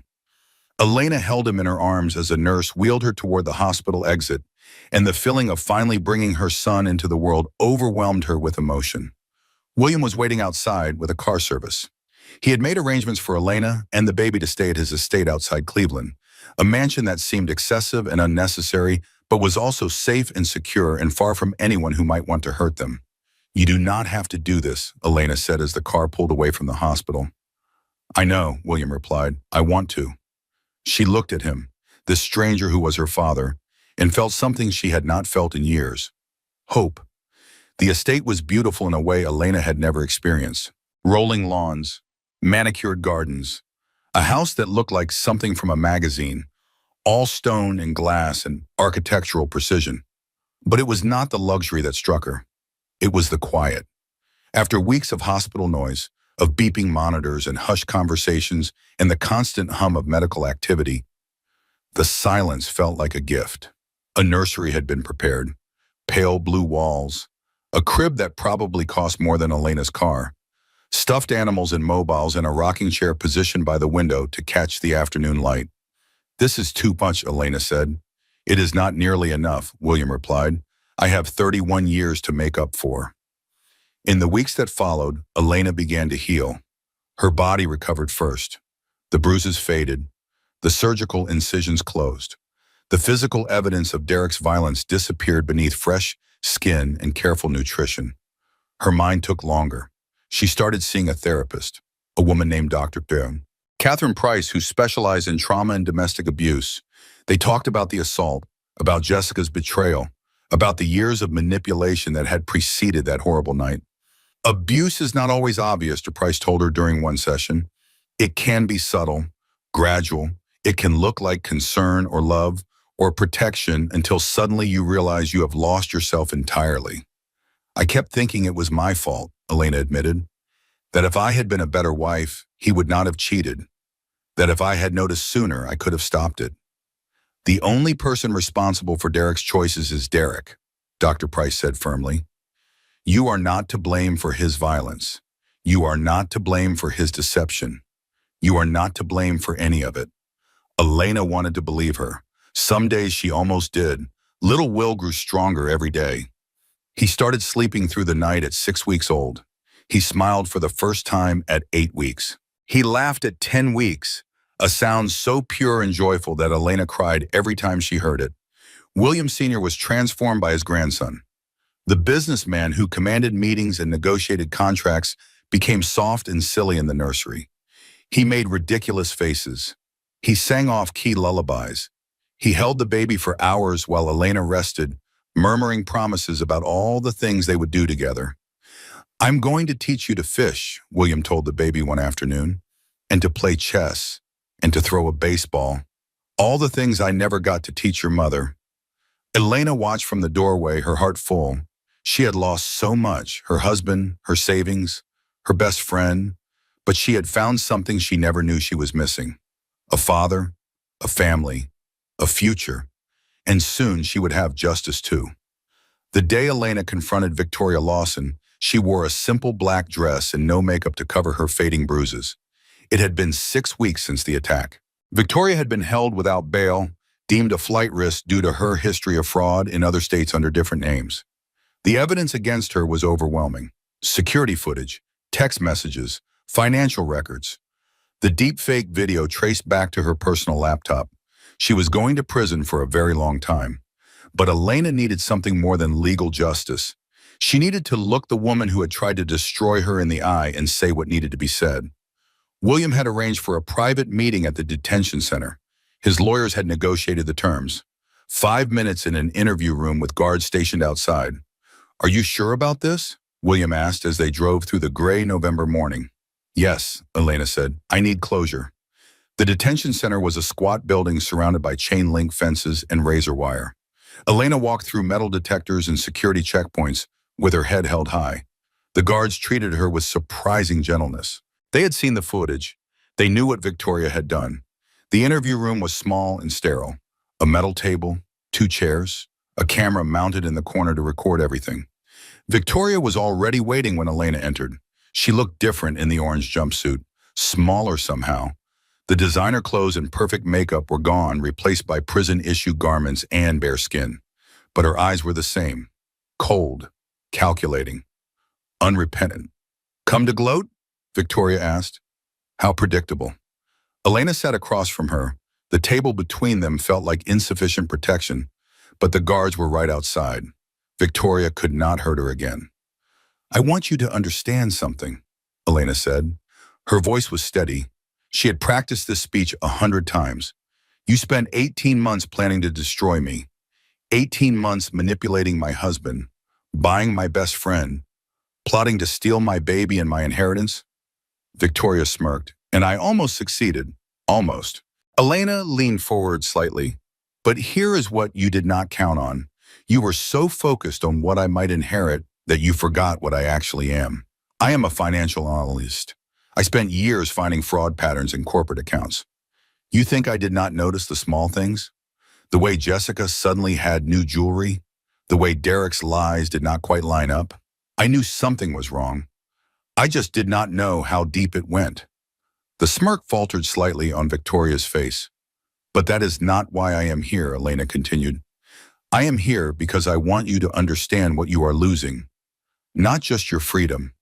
Elena held him in her arms as a nurse wheeled her toward the hospital exit, and the feeling of finally bringing her son into the world overwhelmed her with emotion. William was waiting outside with a car service. He had made arrangements for Elena and the baby to stay at his estate outside Cleveland, a mansion that seemed excessive and unnecessary, but was also safe and secure and far from anyone who might want to hurt them. "You do not have to do this," Elena said as the car pulled away from the hospital. "I know," William replied. "I want to." She looked at him, this stranger who was her father, and felt something she had not felt in years: hope. The estate was beautiful in a way Elena had never experienced. Rolling lawns, manicured gardens, a house that looked like something from a magazine, all stone and glass and architectural precision. But it was not the luxury that struck her. It was the quiet. After weeks of hospital noise, of beeping monitors and hushed conversations and the constant hum of medical activity, the silence felt like a gift. A nursery had been prepared, pale blue walls, a crib that probably cost more than Elena's car, stuffed animals in mobiles, and a rocking chair positioned by the window to catch the afternoon light. "This is too much," Elena said. "It is not nearly enough," William replied. "I have 31 years to make up for." In the weeks that followed, Elena began to heal. Her body recovered first. The bruises faded. The surgical incisions closed. The physical evidence of Derek's violence disappeared beneath fresh skin and careful nutrition. Her mind took longer. She started seeing a therapist, a woman named Dr. Catherine Price, who specialized in trauma and domestic abuse. They talked about the assault, about Jessica's betrayal, about the years of manipulation that had preceded that horrible night. "Abuse is not always obvious," Price told her during one session. "It can be subtle, gradual. It can look like concern or love or protection until suddenly you realize you have lost yourself entirely." "I kept thinking it was my fault," Elena admitted. "That if I had been a better wife, he would not have cheated. That if I had noticed sooner, I could have stopped it. The only person responsible for Derek's choices is Derek." Dr. Price said firmly. You are not to blame for his violence. You are not to blame for his deception. You are not to blame for any of it. Elena wanted to believe her. Some days she almost did. Little Will grew stronger every day. He started sleeping through the night at 6 weeks old. He smiled for the first time at 8 weeks. He laughed at 10 weeks, a sound so pure and joyful that Elena cried every time she heard it. William Sr. was transformed by his grandson. The businessman who commanded meetings and negotiated contracts became soft and silly in the nursery. He made ridiculous faces. He sang off-key lullabies. He held the baby for hours while Elena rested, murmuring promises about all the things they would do together. I'm going to teach you to fish, William told the baby one afternoon, and to play chess, and to throw a baseball. All the things I never got to teach your mother. Elena watched from the doorway, her heart full. She had lost so much, her husband, her savings, her best friend, but she had found something she never knew she was missing. A father, a family, a future, and soon she would have justice too. The day Elena confronted Victoria Lawson, she wore a simple black dress and no makeup to cover her fading bruises. It had been 6 weeks since the attack. Victoria had been held without bail, deemed a flight risk due to her history of fraud in other states under different names. The evidence against her was overwhelming. Security footage, text messages, financial records. The deepfake video traced back to her personal laptop. She was going to prison for a very long time. But Elena needed something more than legal justice. She needed to look the woman who had tried to destroy her in the eye and say what needed to be said. William had arranged for a private meeting at the detention center. His lawyers had negotiated the terms. 5 minutes in an interview room with guards stationed outside. Are you sure about this? William asked as they drove through the gray November morning. Yes, Elena said. I need closure. The detention center was a squat building surrounded by chain link fences and razor wire. Elena walked through metal detectors and security checkpoints with her head held high. The guards treated her with surprising gentleness. They had seen the footage. They knew what Victoria had done. The interview room was small and sterile. A metal table, 2 chairs, a camera mounted in the corner to record everything. Victoria was already waiting when Elena entered. She looked different in the orange jumpsuit, smaller somehow. The designer clothes and perfect makeup were gone, replaced by prison-issue garments and bare skin. But her eyes were the same, cold, calculating, unrepentant. Come to gloat? Victoria asked. How predictable. Elena sat across from her. The table between them felt like insufficient protection, but the guards were right outside. Victoria could not hurt her again. I want you to understand something, Elena said. Her voice was steady. She had practiced this speech 100 times. You spent 18 months planning to destroy me. 18 months manipulating my husband, buying my best friend, plotting to steal my baby and my inheritance. Victoria smirked, and I almost succeeded. Almost. Elena leaned forward slightly. But here is what you did not count on. You were so focused on what I might inherit that you forgot what I actually am. I am a financial analyst. I spent years finding fraud patterns in corporate accounts. You think I did not notice the small things? The way Jessica suddenly had new jewelry? The way Derek's lies did not quite line up? I knew something was wrong. I just did not know how deep it went. The smirk faltered slightly on Victoria's face. But that is not why I am here, Elena continued. I am here because I want you to understand what you are losing. Not just your freedom.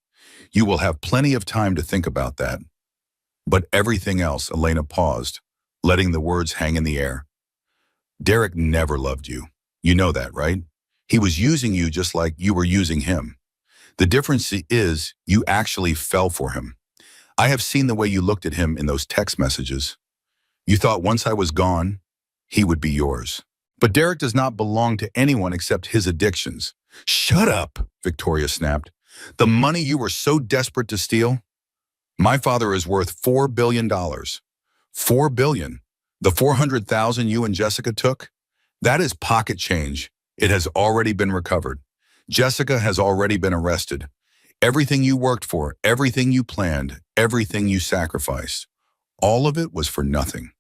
You will have plenty of time to think about that. But everything else, Elena paused, letting the words hang in the air. Derek never loved you. You know that, right? He was using you just like you were using him. The difference is you actually fell for him. I have seen the way you looked at him in those text messages. You thought once I was gone, he would be yours. But Derek does not belong to anyone except his addictions. Shut up, Victoria snapped. The money you were so desperate to steal? My father is worth $4 billion. $4 billion. The 400,000 you and Jessica took? That is pocket change. It has already been recovered. Jessica has already been arrested. Everything you worked for, everything you planned, everything you sacrificed, all of it was for nothing.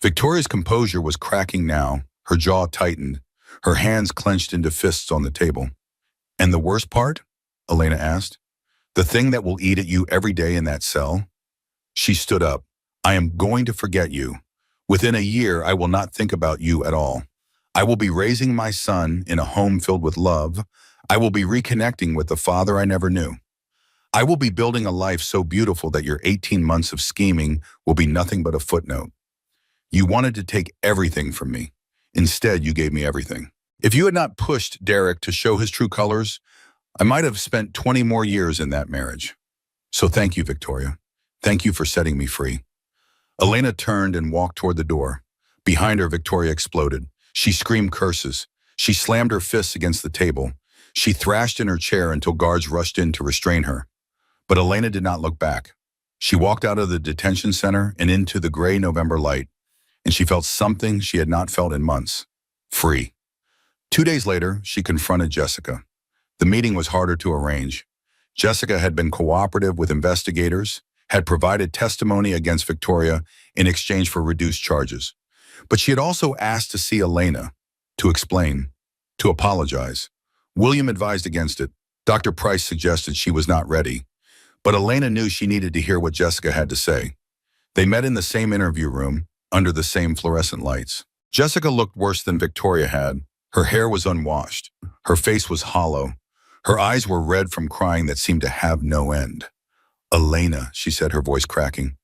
Victoria's composure was cracking now, her jaw tightened. her hands clenched into fists on the table. And the worst part? Elena asked. The thing that will eat at you every day in that cell? She stood up. I am going to forget you. Within a year, I will not think about you at all. I will be raising my son in a home filled with love. I will be reconnecting with the father I never knew. I will be building a life so beautiful that your 18 months of scheming will be nothing but a footnote. You wanted to take everything from me. Instead, you gave me everything. If you had not pushed Derek to show his true colors, I might have spent 20 more years in that marriage. So thank you, Victoria. Thank you for setting me free. Elena turned and walked toward the door. Behind her, Victoria exploded. She screamed curses. She slammed her fists against the table. She thrashed in her chair until guards rushed in to restrain her. But Elena did not look back. She walked out of the detention center and into the gray November light, and she felt something she had not felt in months. Free. 2 days later, she confronted Jessica. The meeting was harder to arrange. Jessica had been cooperative with investigators, had provided testimony against Victoria in exchange for reduced charges. But she had also asked to see Elena, to explain, to apologize. William advised against it. Dr. Price suggested she was not ready. But Elena knew she needed to hear what Jessica had to say. They met in the same interview room, under the same fluorescent lights. Jessica looked worse than Victoria had. Her hair was unwashed. Her face was hollow. Her eyes were red from crying that seemed to have no end. Elena, she said, her voice cracking.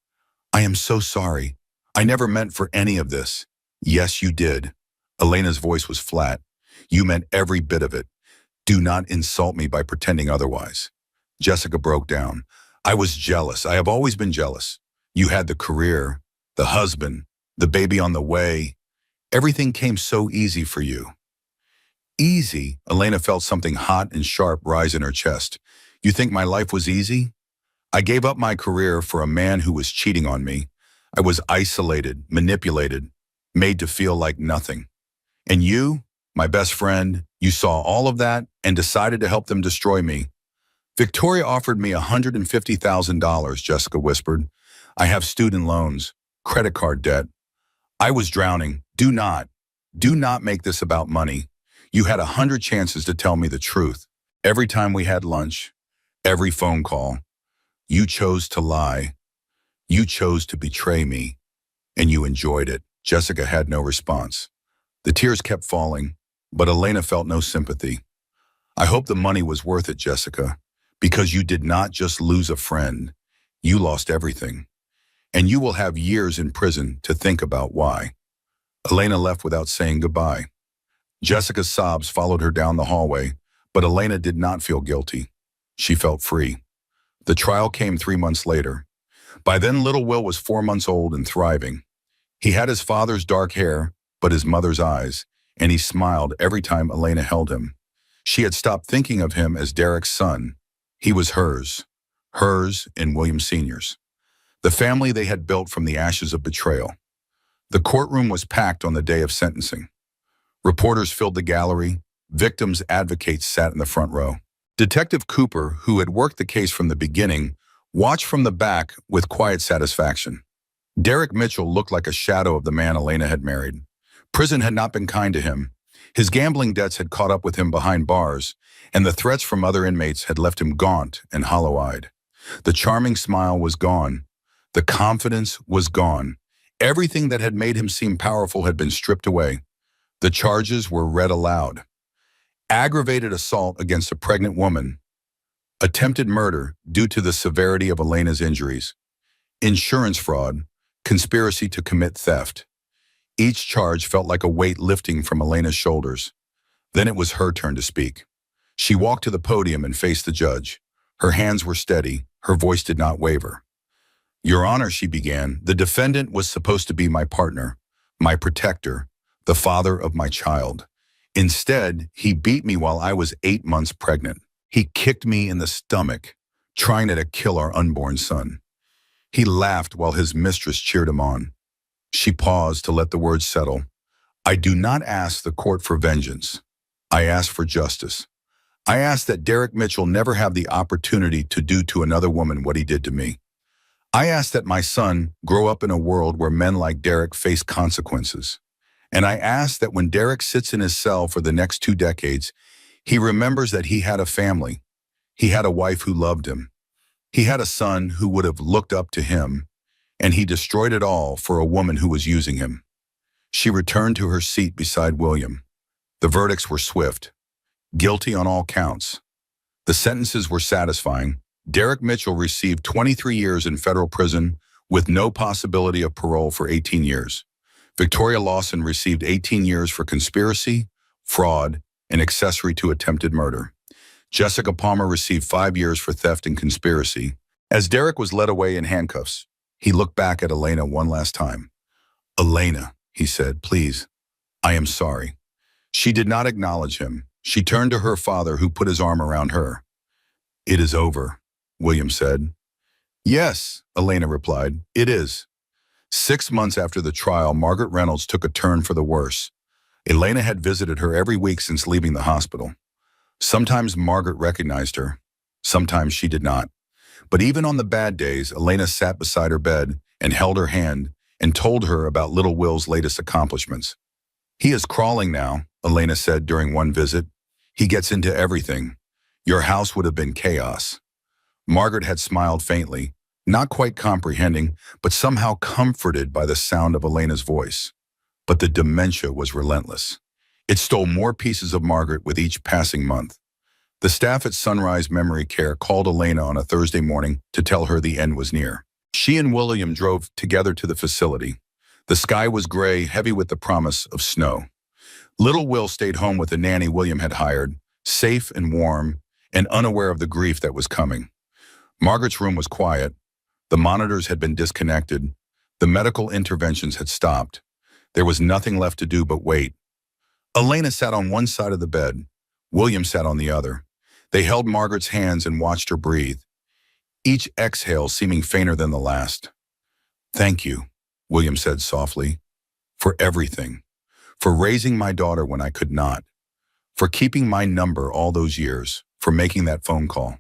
I am so sorry. I never meant for any of this. Yes, you did. Elena's voice was flat. You meant every bit of it. Do not insult me by pretending otherwise. Jessica broke down. I was jealous. I have always been jealous. You had the career, the husband, the baby on the way. Everything came so easy for you. Easy? Elena felt something hot and sharp rise in her chest. You think my life was easy? I gave up my career for a man who was cheating on me. I was isolated, manipulated, made to feel like nothing. And you, my best friend, you saw all of that and decided to help them destroy me. Victoria offered me $150,000, Jessica whispered. I have student loans, credit card debt. I was drowning. Do not make this about money. You had 100 chances to tell me the truth. Every time we had lunch, every phone call, you chose to lie. You chose to betray me, and you enjoyed it. Jessica had no response. The tears kept falling, but Elena felt no sympathy. I hope the money was worth it, Jessica, because you did not just lose a friend. You lost everything. And you will have years in prison to think about why. Elena left without saying goodbye. Jessica's sobs followed her down the hallway, but Elena did not feel guilty. She felt free. The trial came 3 months later. By then, little Will was 4 months old and thriving. He had his father's dark hair, but his mother's eyes, and he smiled every time Elena held him. She had stopped thinking of him as Derek's son. He was hers and William Sr.'s. The family they had built from the ashes of betrayal. The courtroom was packed on the day of sentencing. Reporters filled the gallery. Victims' advocates sat in the front row. Detective Cooper, who had worked the case from the beginning, watched from the back with quiet satisfaction. Derek Mitchell looked like a shadow of the man Elena had married. Prison had not been kind to him. His gambling debts had caught up with him behind bars, and the threats from other inmates had left him gaunt and hollow-eyed. The charming smile was gone. The confidence was gone. Everything that had made him seem powerful had been stripped away. The charges were read aloud. Aggravated assault against a pregnant woman. Attempted murder due to the severity of Elena's injuries. Insurance fraud. Conspiracy to commit theft. Each charge felt like a weight lifting from Elena's shoulders. Then it was her turn to speak. She walked to the podium and faced the judge. Her hands were steady. Her voice did not waver. Your Honor, she began, the defendant was supposed to be my partner, my protector, the father of my child. Instead, he beat me while I was 8 months pregnant. He kicked me in the stomach, trying to kill our unborn son. He laughed while his mistress cheered him on. She paused to let the words settle. I do not ask the court for vengeance. I ask for justice. I ask that Derek Mitchell never have the opportunity to do to another woman what he did to me. I ask that my son grow up in a world where men like Derek face consequences. And I ask that when Derek sits in his cell for the next 2 decades, he remembers that he had a family. He had a wife who loved him. He had a son who would have looked up to him, and he destroyed it all for a woman who was using him. She returned to her seat beside William. The verdicts were swift. Guilty on all counts. The sentences were satisfying. Derek Mitchell received 23 years in federal prison with no possibility of parole for 18 years. Victoria Lawson received 18 years for conspiracy, fraud, and accessory to attempted murder. Jessica Palmer received 5 years for theft and conspiracy. As Derek was led away in handcuffs, he looked back at Elena one last time. "Elena," he said, "please, I am sorry." She did not acknowledge him. She turned to her father, who put his arm around her. "It is over," William said. "Yes," Elena replied, "it is." 6 months after the trial, Margaret Reynolds took a turn for the worse. Elena had visited her every week since leaving the hospital. Sometimes Margaret recognized her. Sometimes she did not. But even on the bad days, Elena sat beside her bed and held her hand and told her about little Will's latest accomplishments. "He is crawling now," Elena said during one visit. "He gets into everything. Your house would have been chaos." Margaret had smiled faintly, not quite comprehending, but somehow comforted by the sound of Elena's voice. But the dementia was relentless. It stole more pieces of Margaret with each passing month. The staff at Sunrise Memory Care called Elena on a Thursday morning to tell her the end was near. She and William drove together to the facility. The sky was gray, heavy with the promise of snow. Little Will stayed home with the nanny William had hired, safe and warm, and unaware of the grief that was coming. Margaret's room was quiet. The monitors had been disconnected. The medical interventions had stopped. There was nothing left to do but wait. Elena sat on one side of the bed. William sat on the other. They held Margaret's hands and watched her breathe, each exhale seeming fainter than the last. "Thank you," William said softly, "for everything, for raising my daughter when I could not, for keeping my number all those years, for making that phone call."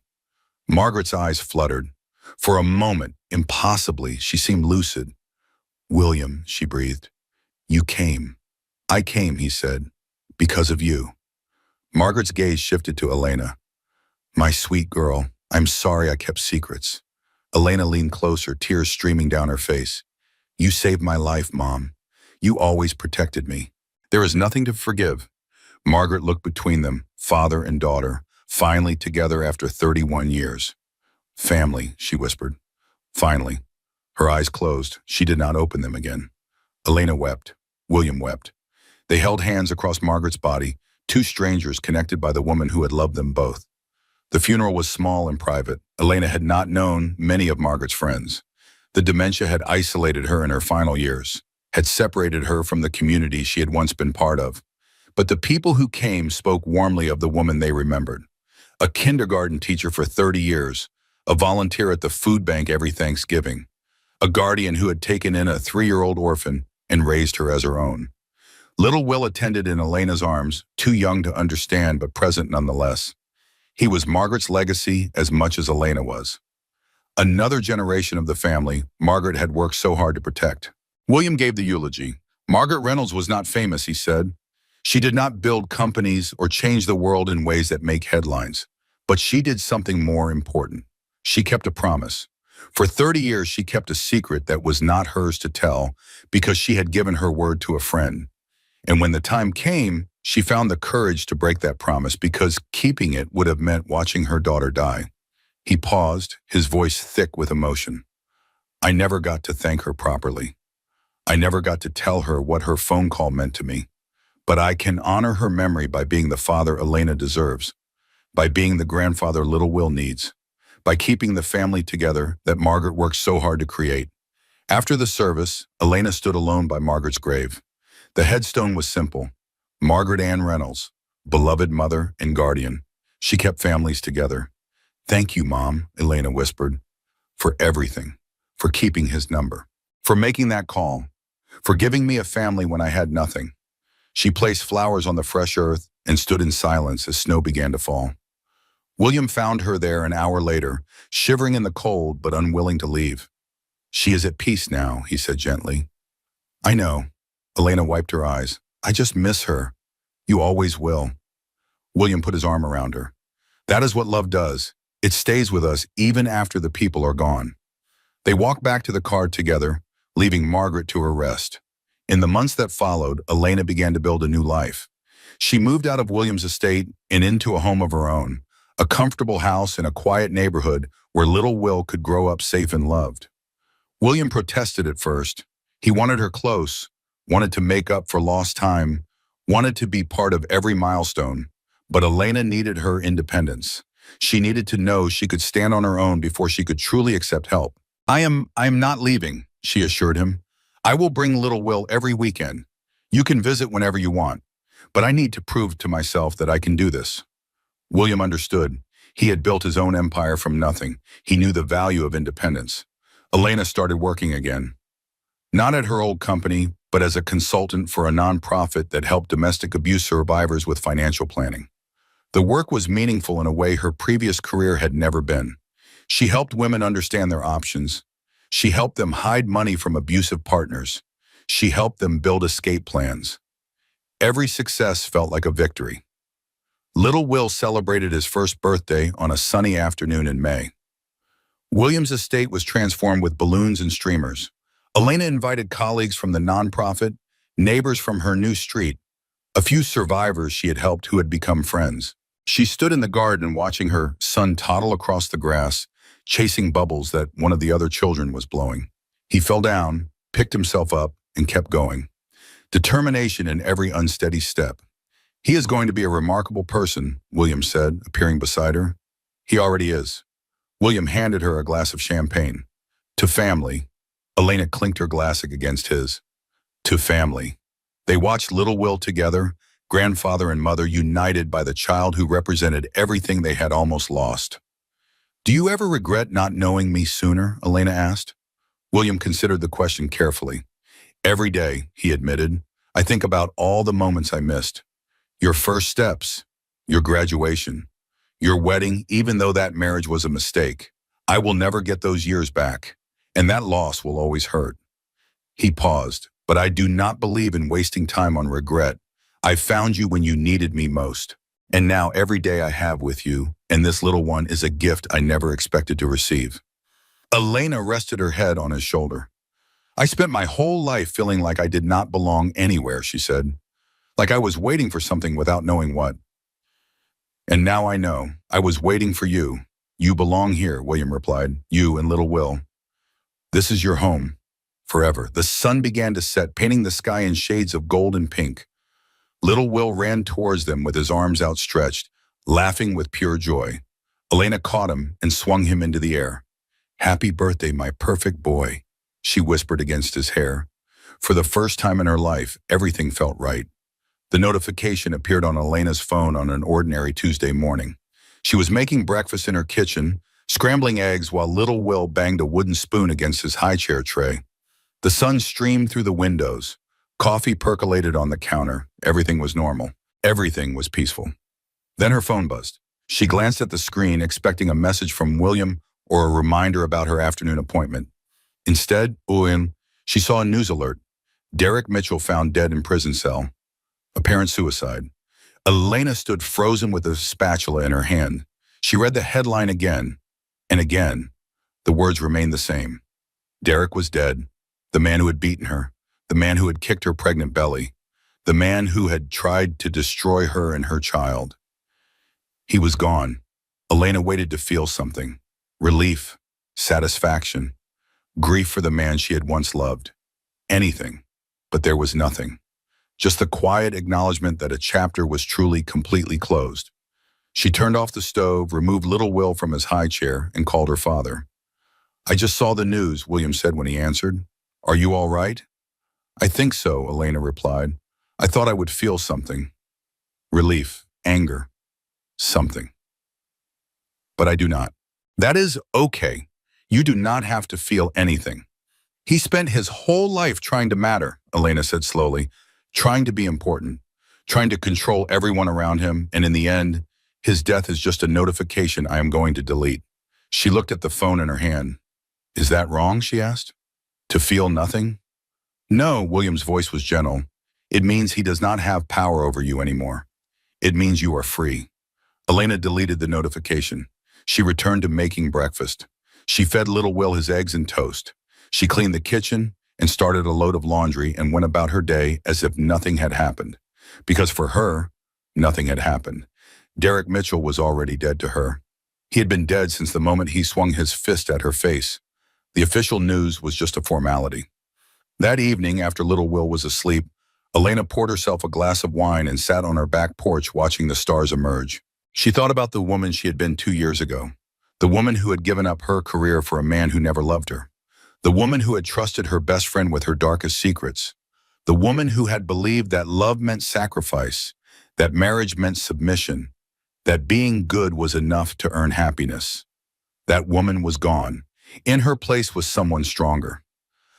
Margaret's eyes fluttered. For a moment, impossibly, she seemed lucid. "William," she breathed, "you came." "I came," he said, "because of you." Margaret's gaze shifted to Elena. "My sweet girl, I'm sorry I kept secrets." Elena leaned closer, tears streaming down her face. "You saved my life, Mom. You always protected me. There is nothing to forgive." Margaret looked between them, father and daughter, finally together after 31 years. "Family," she whispered. Finally. Her eyes closed. She did not open them again. Elena wept. William wept. They held hands across Margaret's body, two strangers connected by the woman who had loved them both. The funeral was small and private. Elena had not known many of Margaret's friends. The dementia had isolated her in her final years, had separated her from the community she had once been part of. But the people who came spoke warmly of the woman they remembered. A kindergarten teacher for 30 years, a volunteer at the food bank every Thanksgiving, a guardian who had taken in a 3-year-old orphan and raised her as her own. Little Will attended in Elena's arms, too young to understand but present nonetheless. He was Margaret's legacy as much as Elena was. Another generation of the family Margaret had worked so hard to protect. William gave the eulogy. Margaret Reynolds was not famous, he said. She did not build companies or change the world in ways that make headlines. But she did something more important. She kept a promise. For 30 years, she kept a secret that was not hers to tell because she had given her word to a friend. And when the time came, she found the courage to break that promise because keeping it would have meant watching her daughter die. He paused, his voice thick with emotion. "I never got to thank her properly. I never got to tell her what her phone call meant to me. But I can honor her memory by being the father Elena deserves, by being the grandfather little Will needs, by keeping the family together that Margaret worked so hard to create." After the service, Elena stood alone by Margaret's grave. The headstone was simple. Margaret Ann Reynolds, beloved mother and guardian. She kept families together. "Thank you, Mom," Elena whispered, "for everything, for keeping his number, for making that call, for giving me a family when I had nothing." She placed flowers on the fresh earth and stood in silence as snow began to fall. William found her there an hour later, shivering in the cold but unwilling to leave. "She is at peace now," he said gently. "I know. Elena wiped her eyes. I just miss her. You always will. William put his arm around her. That is what love does. It stays with us even after the people are gone. They walked back to the car together, leaving Margaret to her rest. In the months that followed, Elena began to build a new life. She moved out of William's estate and into a home of her own, a comfortable house in a quiet neighborhood where little Will could grow up safe and loved. William protested at first. He wanted her close, wanted to make up for lost time, wanted to be part of every milestone. But Elena needed her independence. She needed to know she could stand on her own before she could truly accept help. I am not leaving, she assured him. I will bring little Will every weekend. You can visit whenever you want, but I need to prove to myself that I can do this. William understood. He had built his own empire from nothing. He knew the value of independence. Elena started working again. Not at her old company, but as a consultant for a nonprofit that helped domestic abuse survivors with financial planning. The work was meaningful in a way her previous career had never been. She helped women understand their options. She helped them hide money from abusive partners. She helped them build escape plans. Every success felt like a victory. Little Will celebrated his first birthday on a sunny afternoon in May. William's estate was transformed with balloons and streamers. Elena invited colleagues from the nonprofit, neighbors from her new street, a few survivors she had helped who had become friends. She stood in the garden watching her son toddle across the grass, chasing bubbles that one of the other children was blowing. He fell down, picked himself up, and kept going. Determination in every unsteady step. He is going to be a remarkable person, William said, appearing beside her. He already is. William handed her a glass of champagne. To family. Elena clinked her glass against his. To family. They watched little Will together, grandfather and mother united by the child who represented everything they had almost lost. Do you ever regret not knowing me sooner? Elena asked. William considered the question carefully. Every day, he admitted, I think about all the moments I missed. Your first steps, your graduation, your wedding, even though that marriage was a mistake. I will never get those years back, and that loss will always hurt. He paused, but I do not believe in wasting time on regret. I found you when you needed me most. And now every day I have with you, and this little one is a gift I never expected to receive. Elena rested her head on his shoulder. I spent my whole life feeling like I did not belong anywhere, she said. Like I was waiting for something without knowing what. And now I know. I was waiting for you. You belong here, William replied. You and little Will. This is your home. Forever. The sun began to set, painting the sky in shades of gold and pink. Little Will ran towards them with his arms outstretched, laughing with pure joy. Elena caught him and swung him into the air. Happy birthday, my perfect boy, she whispered against his hair. For the first time in her life, everything felt right. The notification appeared on Elena's phone on an ordinary Tuesday morning. She was making breakfast in her kitchen, scrambling eggs while little Will banged a wooden spoon against his high chair tray. The sun streamed through the windows. Coffee percolated on the counter. Everything was normal. Everything was peaceful. Then her phone buzzed. She glanced at the screen, expecting a message from William or a reminder about her afternoon appointment. Instead, she saw a news alert. Derek Mitchell found dead in prison cell. Apparent suicide. Elena stood frozen with a spatula in her hand. She read the headline again and again. The words remained the same. Derek was dead. The man who had beaten her. The man who had kicked her pregnant belly. The man who had tried to destroy her and her child. He was gone. Elena waited to feel something. Relief, satisfaction, grief for the man she had once loved. Anything. But there was nothing. Just the quiet acknowledgement that a chapter was truly completely closed. She turned off the stove, removed little Will from his high chair, and called her father. I just saw the news, William said when he answered. Are you all right? I think so, Elena replied. I thought I would feel something. Relief, anger, something. But I do not. That is okay. You do not have to feel anything. He spent his whole life trying to matter, Elena said slowly, trying to be important, trying to control everyone around him, and in the end, his death is just a notification I am going to delete. She looked at the phone in her hand. Is that wrong, she asked? To feel nothing? No, William's voice was gentle. It means he does not have power over you anymore. It means you are free. Elena deleted the notification. She returned to making breakfast. She fed little Will his eggs and toast. She cleaned the kitchen and started a load of laundry and went about her day as if nothing had happened. Because for her, nothing had happened. Derek Mitchell was already dead to her. He had been dead since the moment he swung his fist at her face. The official news was just a formality. That evening, after little Will was asleep, Elena poured herself a glass of wine and sat on her back porch watching the stars emerge. She thought about the woman she had been 2 years ago, the woman who had given up her career for a man who never loved her, the woman who had trusted her best friend with her darkest secrets, the woman who had believed that love meant sacrifice, that marriage meant submission, that being good was enough to earn happiness. That woman was gone. In her place was someone stronger,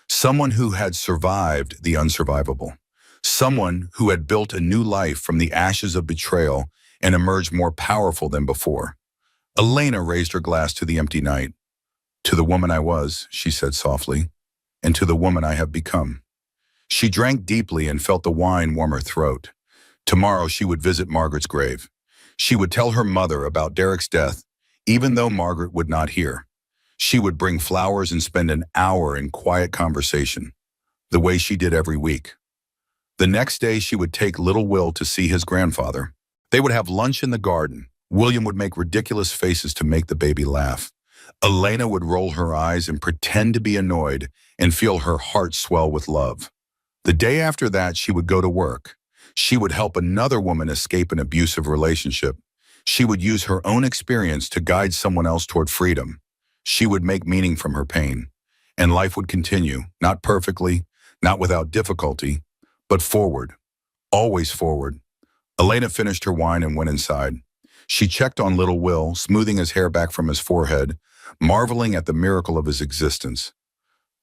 someone who had survived the unsurvivable, someone who had built a new life from the ashes of betrayal and emerged more powerful than before. Elena raised her glass to the empty night. "To the woman I was," she said softly, "and to the woman I have become." She drank deeply and felt the wine warm her throat. Tomorrow she would visit Margaret's grave. She would tell her mother about Derek's death, even though Margaret would not hear. She would bring flowers and spend an hour in quiet conversation, the way she did every week. The next day she would take little Will to see his grandfather. They would have lunch in the garden. William would make ridiculous faces to make the baby laugh. Elena would roll her eyes and pretend to be annoyed and feel her heart swell with love. The day after that, she would go to work. She would help another woman escape an abusive relationship. She would use her own experience to guide someone else toward freedom. She would make meaning from her pain. And life would continue, not perfectly, not without difficulty, but forward, always forward. Elena finished her wine and went inside. She checked on little Will, smoothing his hair back from his forehead, marveling at the miracle of his existence.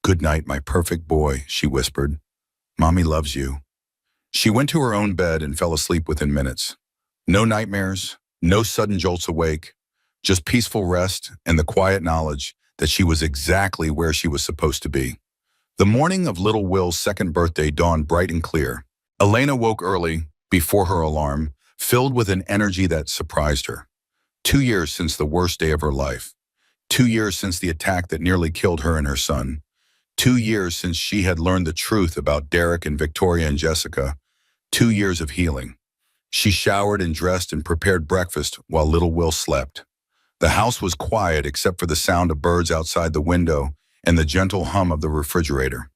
"Good night, my perfect boy," she whispered. "Mommy loves you." She went to her own bed and fell asleep within minutes. No nightmares, no sudden jolts awake, just peaceful rest and the quiet knowledge that she was exactly where she was supposed to be. The morning of little Will's second birthday dawned bright and clear. Elena woke early, before her alarm, filled with an energy that surprised her. 2 years since the worst day of her life. 2 years since the attack that nearly killed her and her son. 2 years since she had learned the truth about Derek and Victoria and Jessica. 2 years of healing. She showered and dressed and prepared breakfast while little Will slept. The house was quiet except for the sound of birds outside the window and the gentle hum of the refrigerator.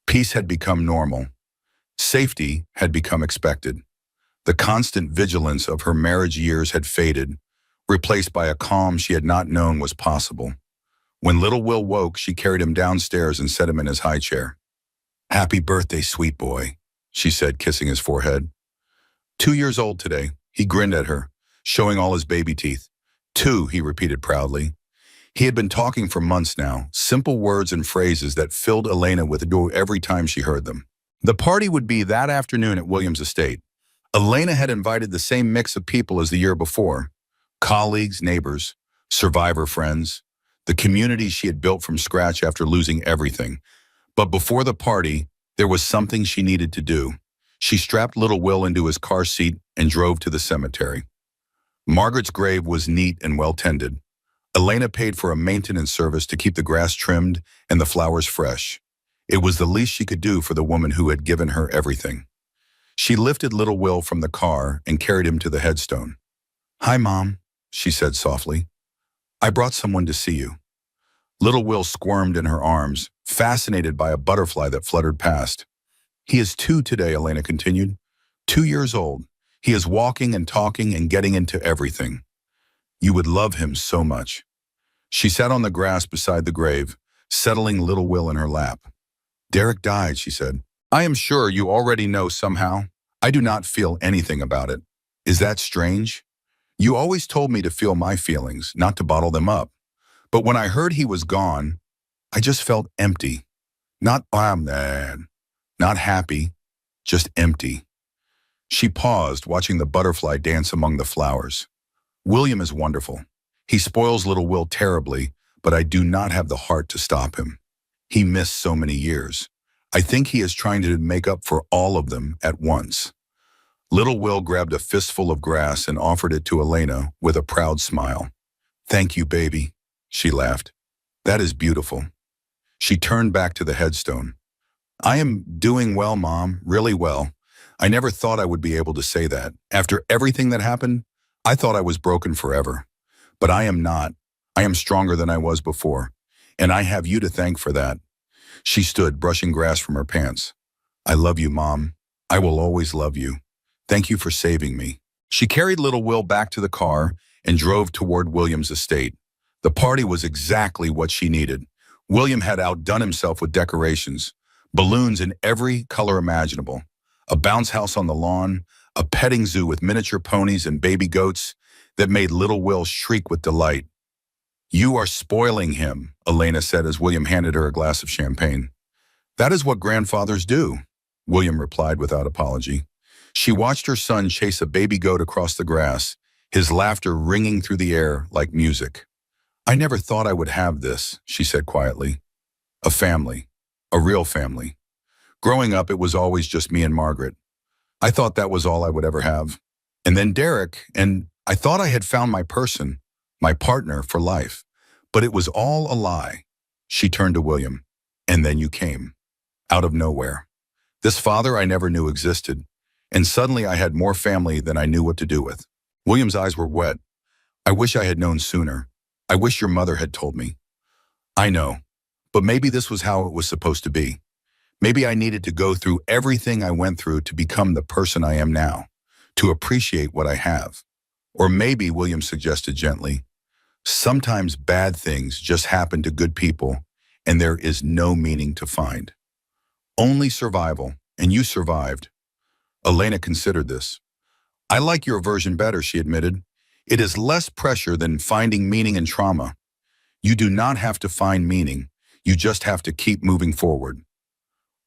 Peace had become normal. Safety had become expected. The constant vigilance of her marriage years had faded, replaced by a calm she had not known was possible. When little Will woke, she carried him downstairs and set him in his high chair. "Happy birthday, sweet boy," she said, kissing his forehead. 2 years old today, he grinned at her, showing all his baby teeth. 2, he repeated proudly. He had been talking for months now, simple words and phrases that filled Elena with joy every time she heard them. The party would be that afternoon at William's estate. Elena had invited the same mix of people as the year before. Colleagues, neighbors, survivor friends, the community she had built from scratch after losing everything. But before the party, there was something she needed to do. She strapped little Will into his car seat and drove to the cemetery. Margaret's grave was neat and well tended. Elena paid for a maintenance service to keep the grass trimmed and the flowers fresh. It was the least she could do for the woman who had given her everything. She lifted little Will from the car and carried him to the headstone. "Hi, Mom," she said softly. "I brought someone to see you." Little Will squirmed in her arms, fascinated by a butterfly that fluttered past. "He is 2 today," Elena continued. 2 years old. He is walking and talking and getting into everything. You would love him so much." She sat on the grass beside the grave, settling little Will in her lap. "Derek died," she said. "I am sure you already know somehow. I do not feel anything about it. Is that strange? You always told me to feel my feelings, not to bottle them up. But when I heard he was gone, I just felt empty. Not not happy, just empty." She paused, watching the butterfly dance among the flowers. "William is wonderful. He spoils little Will terribly, but I do not have the heart to stop him. He missed so many years. I think he is trying to make up for all of them at once. Little Will grabbed a fistful of grass and offered it to Elena with a proud smile. Thank you, baby, she laughed. That is beautiful. She turned back to the headstone. I am doing well, Mom, really well. I never thought I would be able to say that. After everything that happened, I thought I was broken forever. But I am not. I am stronger than I was before. And I have you to thank for that. She stood, brushing grass from her pants. I love you, Mom. I will always love you. Thank you for saving me. She carried little Will back to the car and drove toward William's estate. The party was exactly what she needed. William had outdone himself with decorations, balloons in every color imaginable, a bounce house on the lawn, a petting zoo with miniature ponies and baby goats that made little Will shriek with delight. You are spoiling him, Elena said as William handed her a glass of champagne. That is what grandfathers do, William replied without apology. She watched her son chase a baby goat across the grass, his laughter ringing through the air like music. I never thought I would have this, she said quietly. A family, a real family. Growing up, it was always just me and Margaret. I thought that was all I would ever have. And then Derek, and I thought I had found my person, my partner for life. But it was all a lie. She turned to William. And then you came. Out of nowhere. This father I never knew existed. And suddenly I had more family than I knew what to do with. William's eyes were wet. I wish I had known sooner. I wish your mother had told me. I know. But maybe this was how it was supposed to be. Maybe I needed to go through everything I went through to become the person I am now, to appreciate what I have. Or maybe, William suggested gently, sometimes bad things just happen to good people and there is no meaning to find. Only survival, and you survived. Elena considered this. I like your version better, she admitted. It is less pressure than finding meaning in trauma. You do not have to find meaning. You just have to keep moving forward.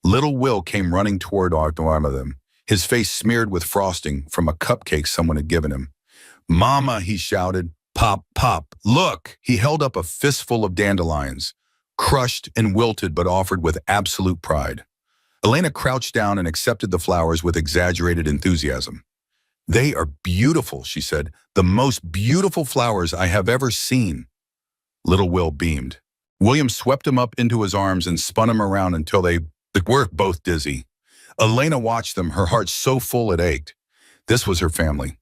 Little Will came running toward one of them, his face smeared with frosting from a cupcake someone had given him. Mama, he shouted. Pop, pop, look! He held up a fistful of dandelions, crushed and wilted but offered with absolute pride. Elena crouched down and accepted the flowers with exaggerated enthusiasm. They are beautiful, she said. The most beautiful flowers I have ever seen. Little Will beamed. William swept him up into his arms and spun him around until they were both dizzy. Elena watched them, her heart so full it ached. This was her family.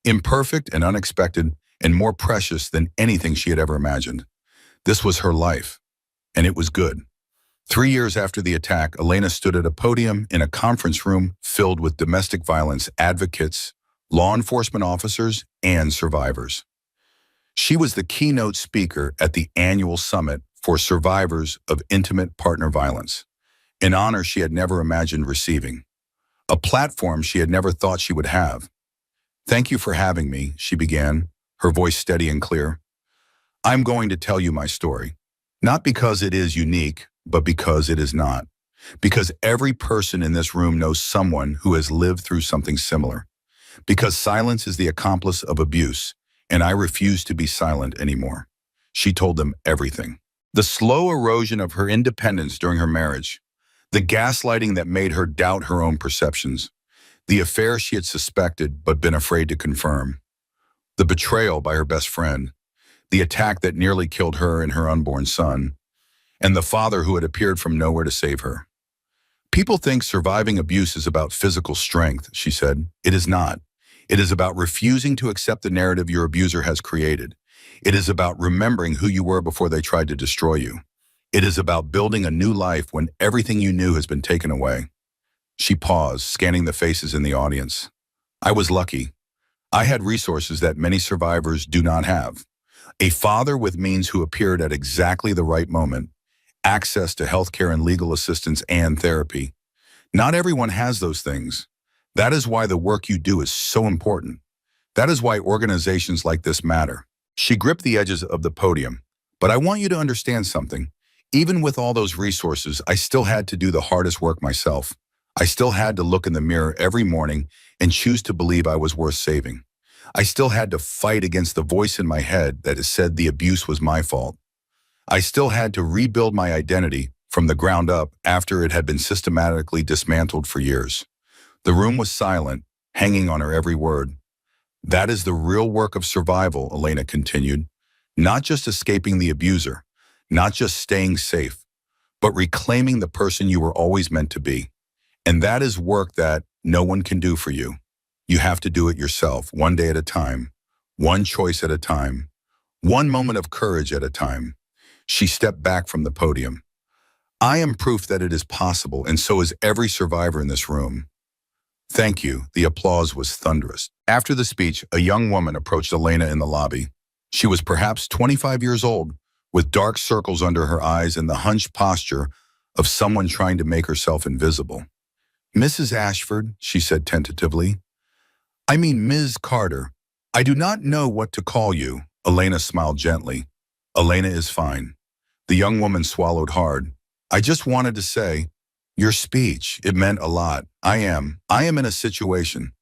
Imperfect and unexpected and more precious than anything she had ever imagined. This was her life, and it was good. 3 years after the attack, Elena stood at a podium in a conference room filled with domestic violence advocates, law enforcement officers, and survivors. She was the keynote speaker at the annual summit for survivors of intimate partner violence, an honor she had never imagined receiving, a platform she had never thought she would have. Thank you for having me, she began, her voice steady and clear. I'm going to tell you my story, not because it is unique, but because it is not. Because every person in this room knows someone who has lived through something similar. Because silence is the accomplice of abuse, and I refuse to be silent anymore. She told them everything. The slow erosion of her independence during her marriage, the gaslighting that made her doubt her own perceptions, the affair she had suspected but been afraid to confirm, the betrayal by her best friend, the attack that nearly killed her and her unborn son, and the father who had appeared from nowhere to save her. People think surviving abuse is about physical strength, she said. It is not. It is about refusing to accept the narrative your abuser has created. It is about remembering who you were before they tried to destroy you. It is about building a new life when everything you knew has been taken away. She paused, scanning the faces in the audience. I was lucky. I had resources that many survivors do not have. A father with means who appeared at exactly the right moment, access to healthcare and legal assistance and therapy. Not everyone has those things. That is why the work you do is so important. That is why organizations like this matter. She gripped the edges of the podium. But I want you to understand something. Even with all those resources, I still had to do the hardest work myself. I still had to look in the mirror every morning and choose to believe I was worth saving. I still had to fight against the voice in my head that has said the abuse was my fault. I still had to rebuild my identity from the ground up after it had been systematically dismantled for years. The room was silent, hanging on her every word. That is the real work of survival, Elena continued. Not just escaping the abuser, not just staying safe, but reclaiming the person you were always meant to be. And that is work that no one can do for you. You have to do it yourself, one day at a time, one choice at a time, one moment of courage at a time. She stepped back from the podium. I am proof that it is possible, and so is every survivor in this room. Thank you. The applause was thunderous. After the speech, a young woman approached Elena in the lobby. She was perhaps 25 years old, with dark circles under her eyes and the hunched posture of someone trying to make herself invisible. Mrs. Ashford, she said tentatively. I mean, Ms. Carter. I do not know what to call you. Elena smiled gently. Elena is fine. The young woman swallowed hard. I just wanted to say, your speech, it meant a lot. I am in a situation,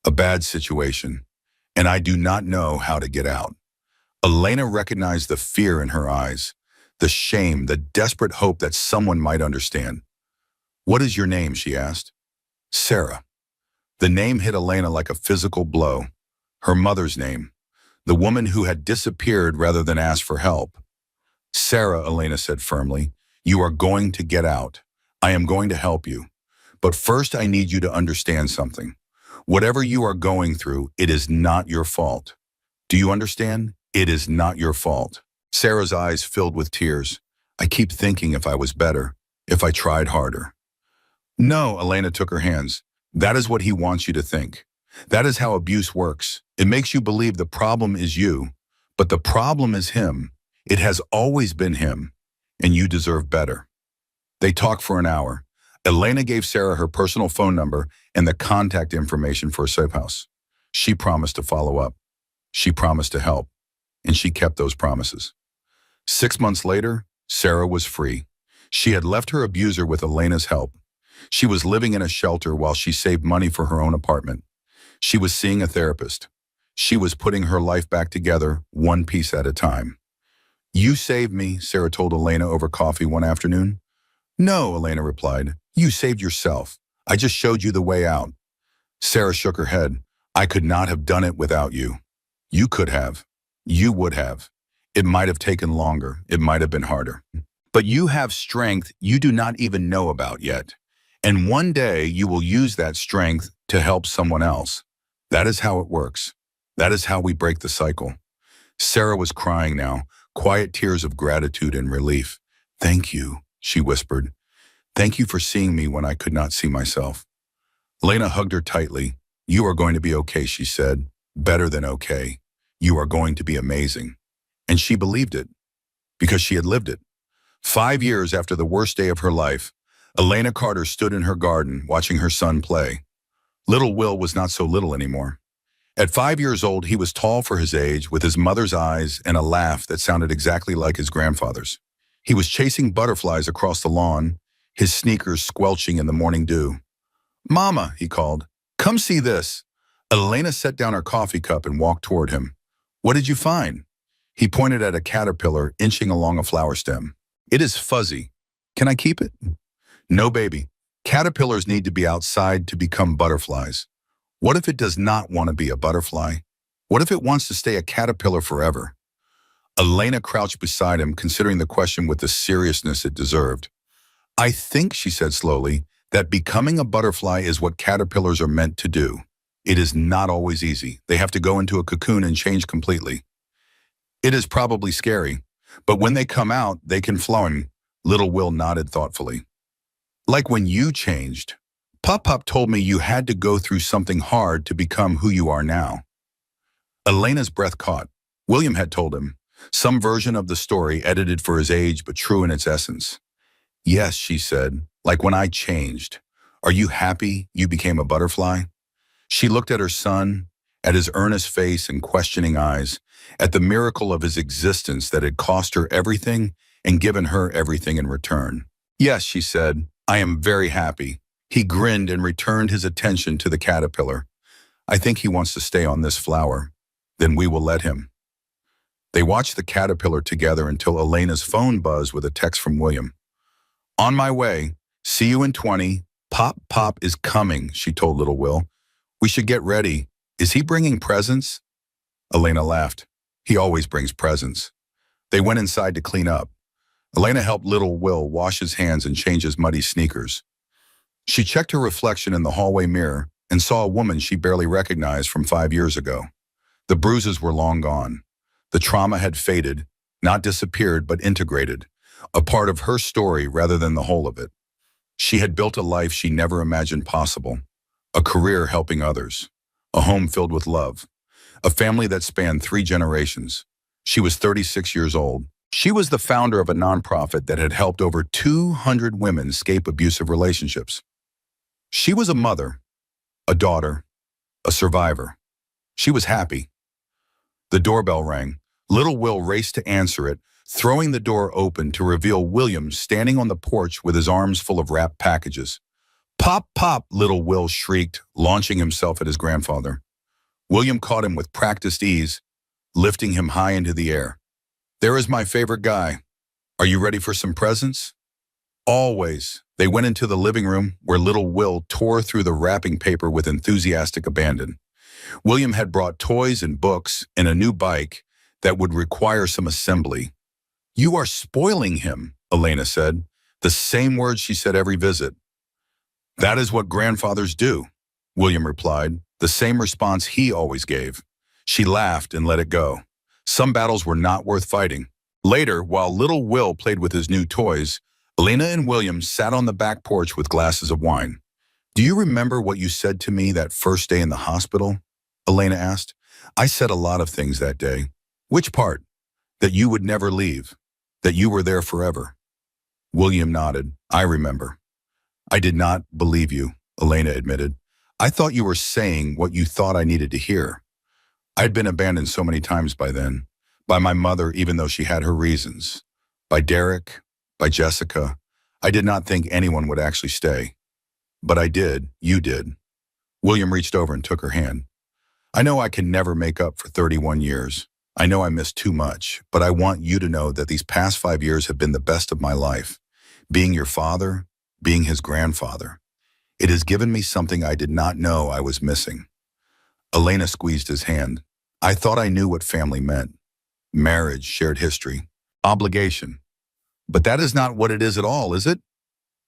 a bad situation, and I do not know how to get out. Elena recognized the fear in her eyes, the shame, the desperate hope that someone might understand. What is your name? She asked. Sarah. The name hit Elena like a physical blow. Her mother's name, the woman who had disappeared rather than asked for help. Sarah, Elena said firmly, you are going to get out. I am going to help you. But first I need you to understand something. Whatever you are going through, it is not your fault. Do you understand? It is not your fault. Sarah's eyes filled with tears. I keep thinking if I was better, if I tried harder. No, Elena took her hands. That is what he wants you to think. That is how abuse works. It makes you believe the problem is you, but the problem is him. It has always been him, and you deserve better. They talked for an hour. Elena gave Sarah her personal phone number and the contact information for a safe house. She promised to follow up. She promised to help, and she kept those promises. 6 months later, Sarah was free. She had left her abuser with Elena's help. She was living in a shelter while she saved money for her own apartment. She was seeing a therapist. She was putting her life back together, one piece at a time. You saved me, Sarah told Elena over coffee one afternoon. No, Elena replied. You saved yourself. I just showed you the way out. Sarah shook her head. I could not have done it without you. You could have. You would have. It might have taken longer. It might have been harder. But you have strength you do not even know about yet. And one day you will use that strength to help someone else. That is how it works. That is how we break the cycle. Sarah was crying now, quiet tears of gratitude and relief. Thank you, she whispered. Thank you for seeing me when I could not see myself. Elena hugged her tightly. You are going to be okay, she said. Better than okay. You are going to be amazing. And she believed it, because she had lived it. 5 years after the worst day of her life, Elena Carter stood in her garden watching her son play. Little Will was not so little anymore. At 5 years old, he was tall for his age, with his mother's eyes and a laugh that sounded exactly like his grandfather's. He was chasing butterflies across the lawn, his sneakers squelching in the morning dew. Mama, he called, come see this. Elena set down her coffee cup and walked toward him. What did you find? He pointed at a caterpillar inching along a flower stem. It is fuzzy. Can I keep it? No, baby. Caterpillars need to be outside to become butterflies. What if it does not want to be a butterfly? What if it wants to stay a caterpillar forever? Elena crouched beside him, considering the question with the seriousness it deserved. I think, she said slowly, that becoming a butterfly is what caterpillars are meant to do. It is not always easy. They have to go into a cocoon and change completely. It is probably scary, but when they come out, they can fly. Little Will nodded thoughtfully. Like when you changed. Pop told me you had to go through something hard to become who you are now. Elena's breath caught. William had told him. Some version of the story edited for his age, but true in its essence. Yes, she said, like when I changed. Are you happy you became a butterfly? She looked at her son, at his earnest face and questioning eyes, at the miracle of his existence that had cost her everything and given her everything in return. Yes, she said, I am very happy. He grinned and returned his attention to the caterpillar. I think he wants to stay on this flower. Then we will let him. They watched the caterpillar together until Elena's phone buzzed with a text from William. On my way. See you in 20. Pop, Pop is coming, she told little Will. We should get ready. Is he bringing presents? Elena laughed. He always brings presents. They went inside to clean up. Elena helped little Will wash his hands and change his muddy sneakers. She checked her reflection in the hallway mirror and saw a woman she barely recognized from 5 years ago. The bruises were long gone. The trauma had faded, not disappeared, but integrated, a part of her story rather than the whole of it. She had built a life she never imagined possible, a career helping others, a home filled with love, a family that spanned 3 generations. She was 36 years old. She was the founder of a nonprofit that had helped over 200 women escape abusive relationships. She was a mother, a daughter, a survivor. She was happy. The doorbell rang. Little Will raced to answer it, throwing the door open to reveal William standing on the porch with his arms full of wrapped packages. Pop, Pop, little Will shrieked, launching himself at his grandfather. William caught him with practiced ease, lifting him high into the air. There is my favorite guy. Are you ready for some presents? Always. They went into the living room where little Will tore through the wrapping paper with enthusiastic abandon. William had brought toys and books and a new bike that would require some assembly. You are spoiling him, Elena said, the same words she said every visit. That is what grandfathers do, William replied, the same response he always gave. She laughed and let it go. Some battles were not worth fighting. Later, while little Will played with his new toys, Elena and William sat on the back porch with glasses of wine. Do you remember what you said to me that first day in the hospital? Elena asked. I said a lot of things that day. Which part? That you would never leave. That you were there forever. William nodded. I remember. I did not believe you, Elena admitted. I thought you were saying what you thought I needed to hear. I'd been abandoned so many times by then. By my mother, even though she had her reasons. By Derek. By Jessica. I did not think anyone would actually stay. But I did. You did. William reached over and took her hand. I know I can never make up for 31 years. I know I missed too much, but I want you to know that these past 5 years have been the best of my life. Being your father, being his grandfather. It has given me something I did not know I was missing. Elena squeezed his hand. I thought I knew what family meant. Marriage, shared history, obligation. But that is not what it is at all, is it?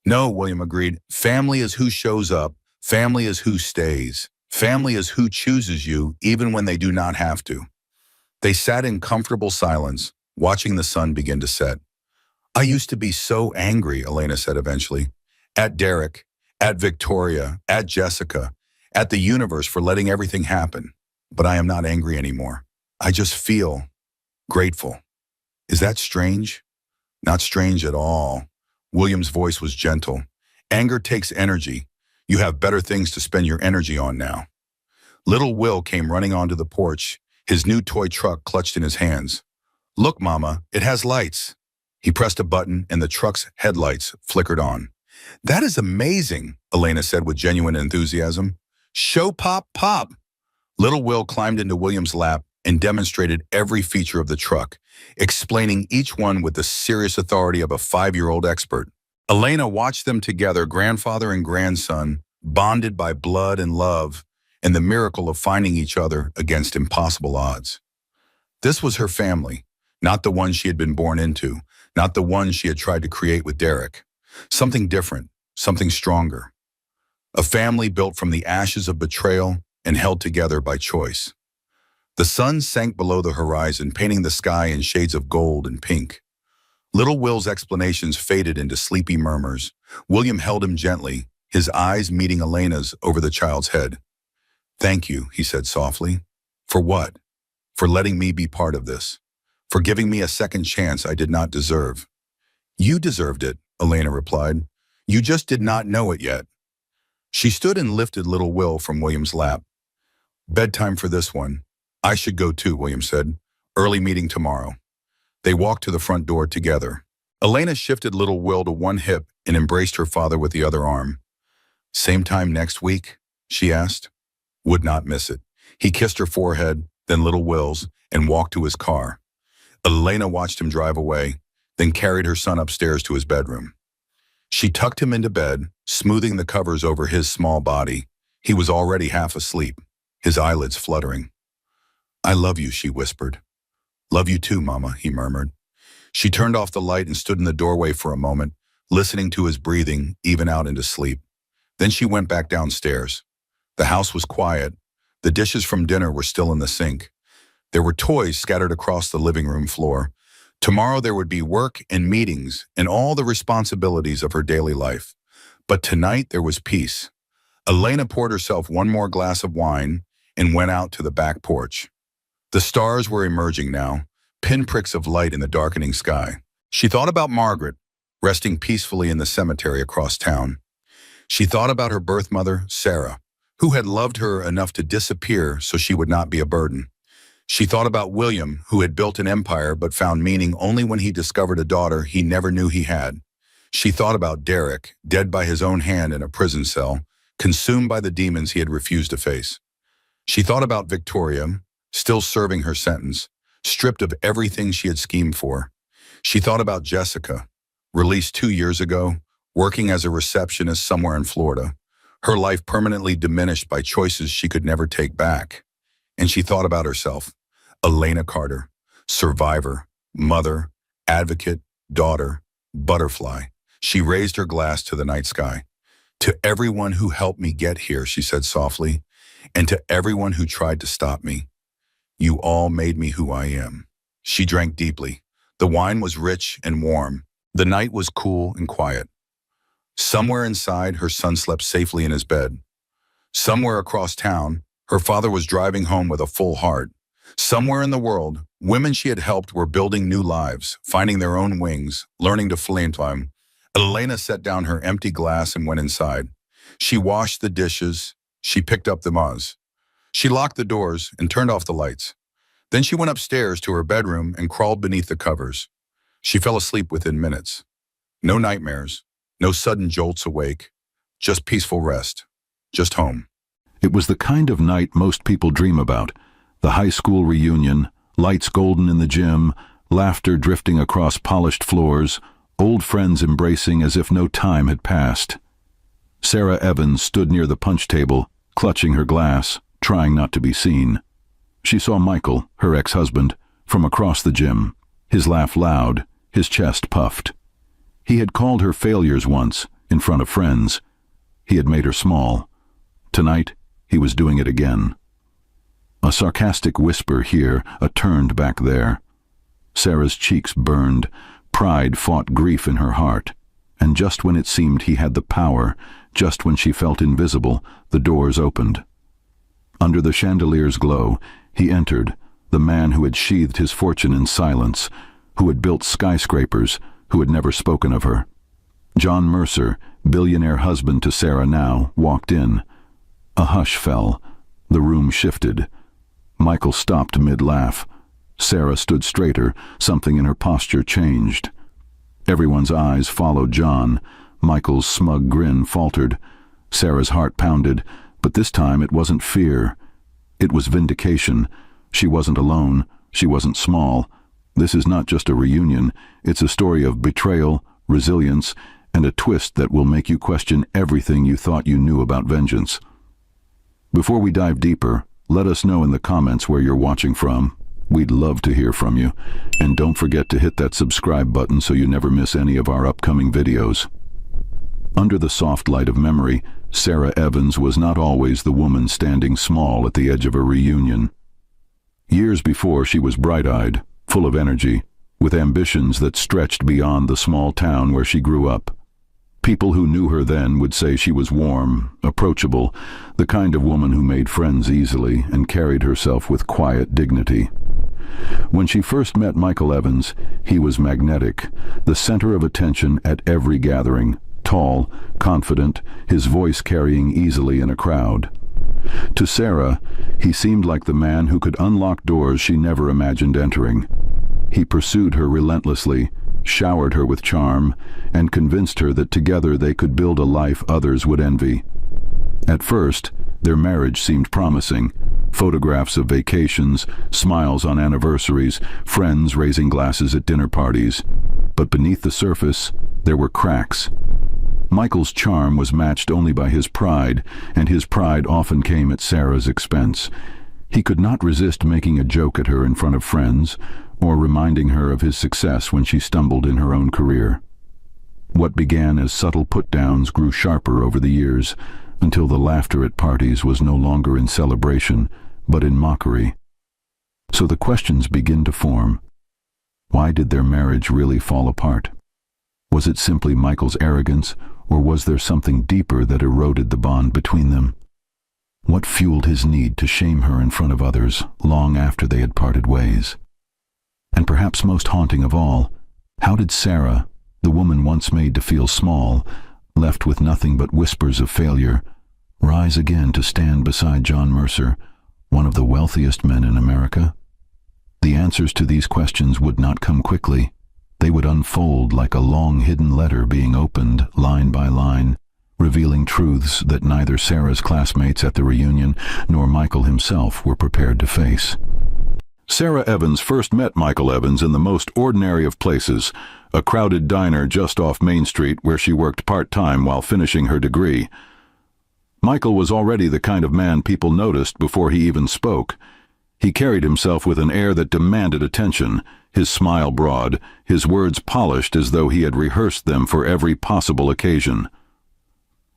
No, William agreed. Family is who shows up. Family is who stays. Family is who chooses you, even when they do not have to. They sat in comfortable silence, watching the sun begin to set. I used to be so angry, Elena said eventually. At Derek, at Victoria, at Jessica, at the universe for letting everything happen. But I am not angry anymore. I just feel grateful. Is that strange? Not strange at all. William's voice was gentle. Anger takes energy. You have better things to spend your energy on now. Little Will came running onto the porch, his new toy truck clutched in his hands. Look, Mama, it has lights. He pressed a button and the truck's headlights flickered on. That is amazing, Elena said with genuine enthusiasm. Show Pop, Pop. Little Will climbed into William's lap and demonstrated every feature of the truck, explaining each one with the serious authority of a 5-year-old expert. Elena watched them together, grandfather and grandson, bonded by blood and love, and the miracle of finding each other against impossible odds. This was her family, not the one she had been born into, not the one she had tried to create with Derek. Something different, something stronger. A family built from the ashes of betrayal and held together by choice. The sun sank below the horizon, painting the sky in shades of gold and pink. Little Will's explanations faded into sleepy murmurs. William held him gently, his eyes meeting Elena's over the child's head. Thank you, he said softly. For what? For letting me be part of this. For giving me a second chance I did not deserve. You deserved it, Elena replied. You just did not know it yet. She stood and lifted little Will from William's lap. Bedtime for this one. I should go too, William said. Early meeting tomorrow. They walked to the front door together. Elena shifted little Will to one hip and embraced her father with the other arm. Same time next week? She asked. Would not miss it. He kissed her forehead, then little Will's, and walked to his car. Elena watched him drive away, then carried her son upstairs to his bedroom. She tucked him into bed, smoothing the covers over his small body. He was already half asleep, his eyelids fluttering. "I love you," she whispered. "Love you too, Mama," he murmured. She turned off the light and stood in the doorway for a moment, listening to his breathing, even out into sleep. Then she went back downstairs. The house was quiet. The dishes from dinner were still in the sink. There were toys scattered across the living room floor. Tomorrow there would be work and meetings and all the responsibilities of her daily life. But tonight there was peace. Elena poured herself one more glass of wine and went out to the back porch. The stars were emerging now, pinpricks of light in the darkening sky. She thought about Margaret, resting peacefully in the cemetery across town. She thought about her birth mother, Sarah, who had loved her enough to disappear so she would not be a burden. She thought about William, who had built an empire but found meaning only when he discovered a daughter he never knew he had. She thought about Derek, dead by his own hand in a prison cell, consumed by the demons he had refused to face. She thought about Victoria, still serving her sentence, stripped of everything she had schemed for. She thought about Jessica, released 2 years ago, working as a receptionist somewhere in Florida, her life permanently diminished by choices she could never take back. And she thought about herself, Elena Carter, survivor, mother, advocate, daughter, butterfly. She raised her glass to the night sky. "To everyone who helped me get here," she said softly, "and to everyone who tried to stop me, you all made me who I am." She drank deeply. The wine was rich and warm. The night was cool and quiet. Somewhere inside, her son slept safely in his bed. Somewhere across town, her father was driving home with a full heart. Somewhere in the world, women she had helped were building new lives, finding their own wings, learning to fly. Elena set down her empty glass and went inside. She washed the dishes. She picked up the vase. She locked the doors and turned off the lights. Then she went upstairs to her bedroom and crawled beneath the covers. She fell asleep within minutes. No nightmares, no sudden jolts awake, just peaceful rest, just home. It was the kind of night most people dream about. The high school reunion, lights golden in the gym, laughter drifting across polished floors, old friends embracing as if no time had passed. Sarah Evans stood near the punch table, clutching her glass, trying not to be seen. She saw Michael, her ex-husband, from across the gym, his laugh loud, his chest puffed. He had called her failures once, in front of friends. He had made her small. Tonight, he was doing it again. A sarcastic whisper here, a turned back there. Sarah's cheeks burned. Pride fought grief in her heart. And just when it seemed he had the power, just when she felt invisible, the doors opened. Under the chandelier's glow, he entered, the man who had sheathed his fortune in silence, who had built skyscrapers, who had never spoken of her. John Mercer, billionaire husband to Sarah now, walked in. A hush fell. The room shifted. Michael stopped mid-laugh. Sarah stood straighter, something in her posture changed. Everyone's eyes followed John. Michael's smug grin faltered. Sarah's heart pounded, but this time it wasn't fear. It was vindication. She wasn't alone. She wasn't small. This is not just a reunion. It's a story of betrayal, resilience, and a twist that will make you question everything you thought you knew about vengeance. Before we dive deeper, let us know in the comments where you're watching from. We'd love to hear from you. And don't forget to hit that subscribe button so you never miss any of our upcoming videos. Under the soft light of memory, Sarah Evans was not always the woman standing small at the edge of a reunion. Years before, she was bright-eyed, full of energy, with ambitions that stretched beyond the small town where she grew up. People who knew her then would say she was warm, approachable, the kind of woman who made friends easily and carried herself with quiet dignity. When she first met Michael Evans, he was magnetic, the center of attention at every gathering, tall, confident, his voice carrying easily in a crowd. To Sarah, he seemed like the man who could unlock doors she never imagined entering. He pursued her relentlessly, showered her with charm, and convinced her that together they could build a life others would envy. At first, their marriage seemed promising. Photographs of vacations, smiles on anniversaries, friends raising glasses at dinner parties. But beneath the surface, there were cracks. Michael's charm was matched only by his pride, and his pride often came at Sarah's expense. He could not resist making a joke at her in front of friends, or reminding her of his success when she stumbled in her own career. What began as subtle put-downs grew sharper over the years, until the laughter at parties was no longer in celebration, but in mockery. So the questions begin to form. Why did their marriage really fall apart? Was it simply Michael's arrogance, or was there something deeper that eroded the bond between them? What fueled his need to shame her in front of others long after they had parted ways? And perhaps most haunting of all, how did Sarah, the woman once made to feel small, left with nothing but whispers of failure, rise again to stand beside John Mercer, one of the wealthiest men in America? The answers to these questions would not come quickly. They would unfold like a long hidden letter being opened line by line, revealing truths that neither Sarah's classmates at the reunion nor Michael himself were prepared to face. Sarah Evans first met Michael Evans in the most ordinary of places, a crowded diner just off Main Street where she worked part-time while finishing her degree. Michael was already the kind of man people noticed before he even spoke. He carried himself with an air that demanded attention, his smile broad, his words polished as though he had rehearsed them for every possible occasion.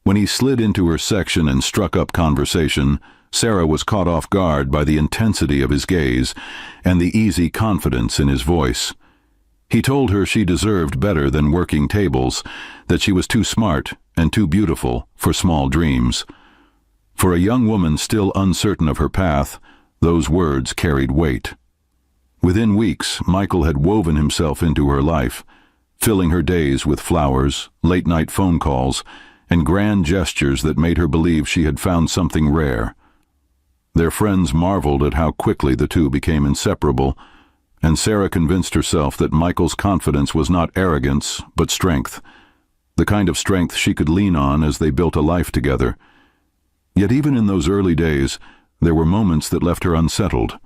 When he slid into her section and struck up conversation, Sarah was caught off guard by the intensity of his gaze and the easy confidence in his voice. He told her she deserved better than working tables, that she was too smart and too beautiful for small dreams. For a young woman still uncertain of her path, those words carried weight. Within weeks, Michael had woven himself into her life, filling her days with flowers, late-night phone calls, and grand gestures that made her believe she had found something rare. Their friends marveled at how quickly the two became inseparable, and Sarah convinced herself that Michael's confidence was not arrogance, but strength, the kind of strength she could lean on as they built a life together. Yet even in those early days, there were moments that left her unsettled.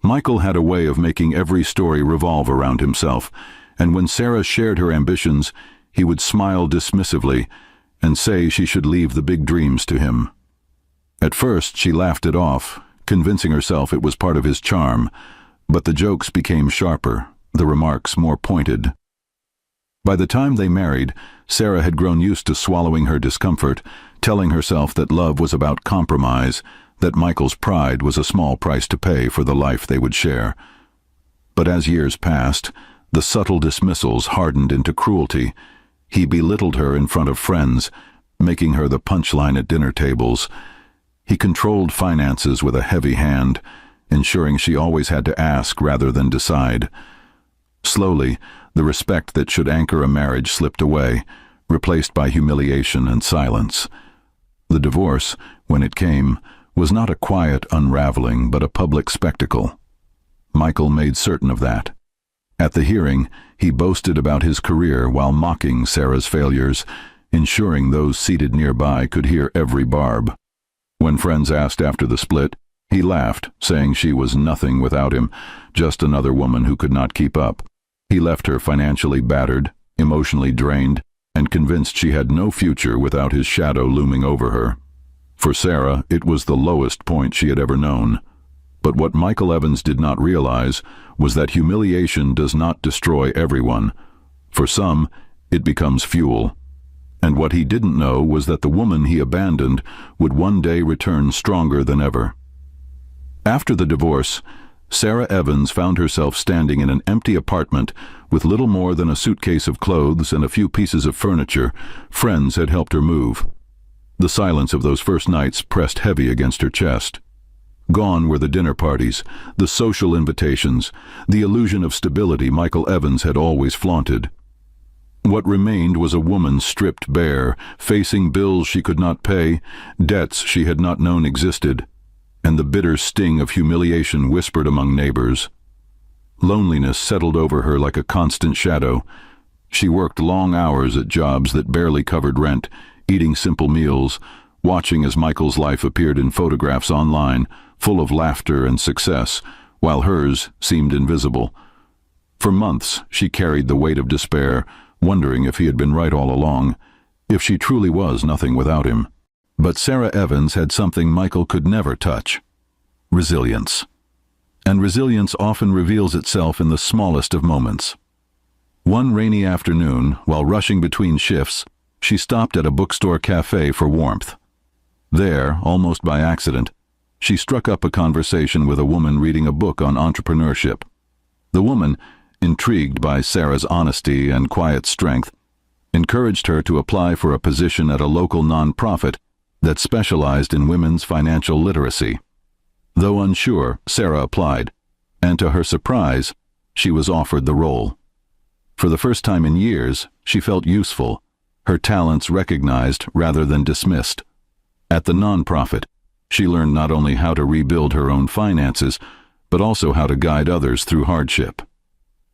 Michael had a way of making every story revolve around himself, and when Sarah shared her ambitions, he would smile dismissively and say she should leave the big dreams to him. At first, she laughed it off, convincing herself it was part of his charm, but the jokes became sharper, the remarks more pointed. By the time they married, Sarah had grown used to swallowing her discomfort, telling herself that love was about compromise, that Michael's pride was a small price to pay for the life they would share. But as years passed, the subtle dismissals hardened into cruelty. He belittled her in front of friends, making her the punchline at dinner tables. He controlled finances with a heavy hand, ensuring she always had to ask rather than decide. Slowly, the respect that should anchor a marriage slipped away, replaced by humiliation and silence. The divorce, when it came, was not a quiet unraveling but a public spectacle. Michael made certain of that. At the hearing, he boasted about his career while mocking Sarah's failures, ensuring those seated nearby could hear every barb. When friends asked after the split, he laughed, saying she was nothing without him, just another woman who could not keep up. He left her financially battered, emotionally drained, and convinced she had no future without his shadow looming over her. For Sarah, it was the lowest point she had ever known. But what Michael Evans did not realize was that humiliation does not destroy everyone. For some, it becomes fuel. And what he didn't know was that the woman he abandoned would one day return stronger than ever. After the divorce, Sarah Evans found herself standing in an empty apartment with little more than a suitcase of clothes and a few pieces of furniture friends had helped her move. The silence of those first nights pressed heavy against her chest. Gone were the dinner parties, the social invitations, the illusion of stability Michael Evans had always flaunted. What remained was a woman stripped bare, facing bills she could not pay, debts she had not known existed, and the bitter sting of humiliation whispered among neighbors. Loneliness settled over her like a constant shadow. She worked long hours at jobs that barely covered rent, eating simple meals, watching as Michael's life appeared in photographs online, full of laughter and success, while hers seemed invisible. For months, she carried the weight of despair, wondering if he had been right all along, if she truly was nothing without him. But Sarah Evans had something Michael could never touch: resilience. And resilience often reveals itself in the smallest of moments. One rainy afternoon, while rushing between shifts, she stopped at a bookstore cafe for warmth. There, almost by accident, she struck up a conversation with a woman reading a book on entrepreneurship. The woman, intrigued by Sarah's honesty and quiet strength, encouraged her to apply for a position at a local nonprofit that specialized in women's financial literacy. Though unsure, Sarah applied, and to her surprise, she was offered the role. For the first time in years, she felt useful, her talents recognized rather than dismissed. At the nonprofit, she learned not only how to rebuild her own finances, but also how to guide others through hardship.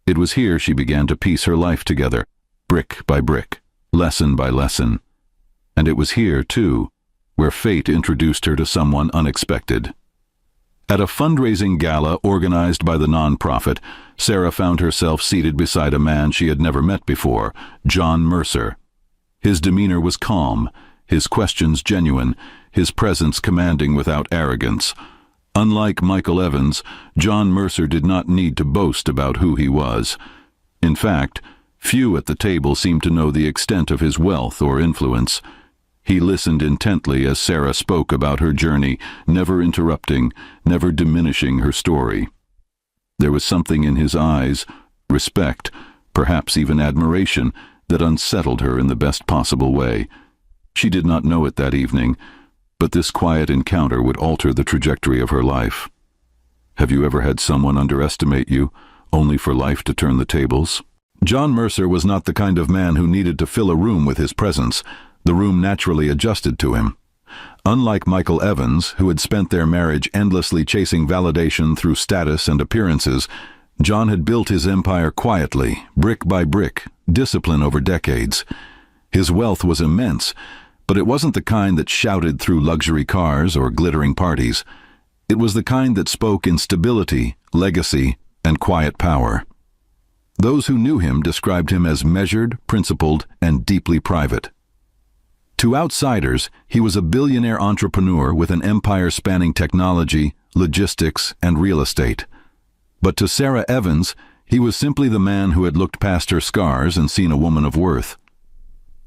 It was here she began to piece her life together, brick by brick, lesson by lesson. And it was here, too, where fate introduced her to someone unexpected. At a fundraising gala organized by the nonprofit, Sarah found herself seated beside a man she had never met before, John Mercer. His demeanor was calm, his questions genuine, his presence commanding without arrogance. Unlike Michael Evans, John Mercer did not need to boast about who he was. In fact, few at the table seemed to know the extent of his wealth or influence. He listened intently as Sarah spoke about her journey, never interrupting, never diminishing her story. There was something in his eyes, respect, perhaps even admiration, that unsettled her in the best possible way. She did not know it that evening, but this quiet encounter would alter the trajectory of her life. Have you ever had someone underestimate you, only for life to turn the tables? John Mercer was not the kind of man who needed to fill a room with his presence. The room naturally adjusted to him. Unlike Michael Evans, who had spent their marriage endlessly chasing validation through status and appearances, John had built his empire quietly, brick by brick, discipline over decades. His wealth was immense, but it wasn't the kind that shouted through luxury cars or glittering parties. It was the kind that spoke in stability, legacy, and quiet power. Those who knew him described him as measured, principled, and deeply private. To outsiders, he was a billionaire entrepreneur with an empire spanning technology, logistics, and real estate. But to Sarah Evans, he was simply the man who had looked past her scars and seen a woman of worth.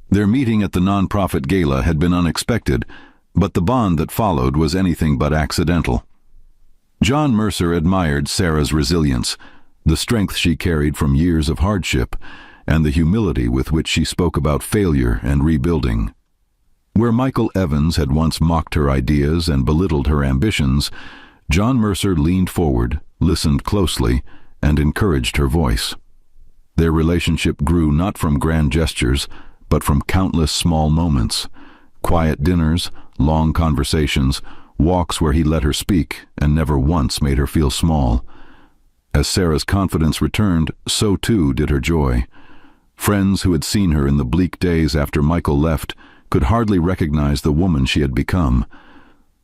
Their meeting at the nonprofit gala had been unexpected, but the bond that followed was anything but accidental. John Mercer admired Sarah's resilience, the strength she carried from years of hardship, and the humility with which she spoke about failure and rebuilding. Where Michael Evans had once mocked her ideas and belittled her ambitions, John Mercer leaned forward, listened closely, and encouraged her voice. Their relationship grew not from grand gestures, but from countless small moments: quiet dinners, long conversations, walks where he let her speak and never once made her feel small. As Sarah's confidence returned, so too did her joy. Friends who had seen her in the bleak days after Michael left could hardly recognize the woman she had become.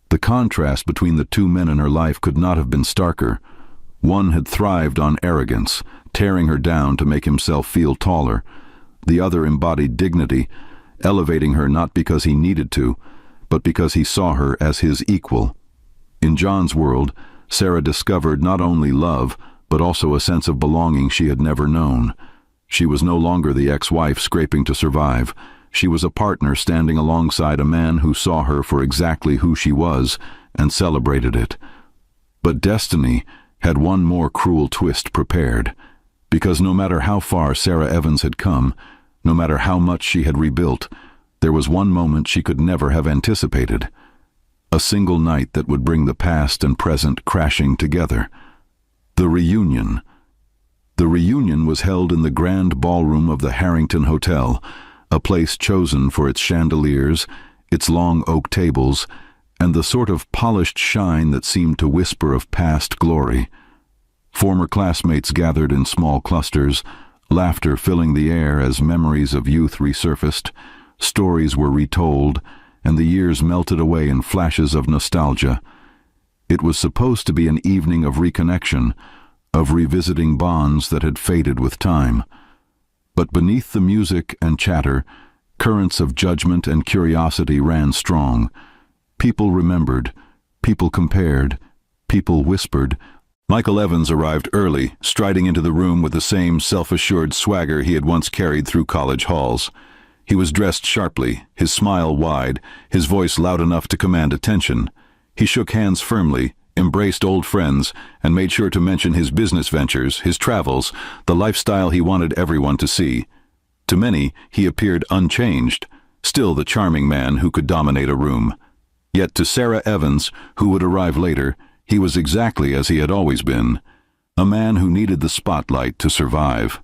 The contrast between the two men in her life could not have been starker. One had thrived on arrogance, tearing her down to make himself feel taller. The other embodied dignity, elevating her not because he needed to, but because he saw her as his equal. In John's world, Sarah discovered not only love, but also a sense of belonging she had never known. She was no longer the ex-wife scraping to survive. She was a partner standing alongside a man who saw her for exactly who she was and celebrated it. But destiny had one more cruel twist prepared, because no matter how far Sarah Evans had come, no matter how much she had rebuilt, there was one moment she could never have anticipated. A single night that would bring the past and present crashing together. The reunion. The reunion was held in the grand ballroom of the Harrington Hotel, a place chosen for its chandeliers, its long oak tables, and the sort of polished shine that seemed to whisper of past glory. Former classmates gathered in small clusters, laughter filling the air as memories of youth resurfaced, stories were retold, and the years melted away in flashes of nostalgia. It was supposed to be an evening of reconnection, of revisiting bonds that had faded with time. But beneath the music and chatter, Currents of judgment and curiosity ran strong. People remembered. People compared. People whispered. Michael Evans arrived early, striding into the room with the same self-assured swagger he had once carried through college halls. He was dressed sharply, his smile wide, his voice loud enough to command attention. He shook hands firmly, embraced old friends, and made sure to mention his business ventures, his travels, the lifestyle he wanted everyone to see. To many, he appeared unchanged, still the charming man who could dominate a room. Yet to Sarah Evans, who would arrive later, he was exactly as he had always been, a man who needed the spotlight to survive.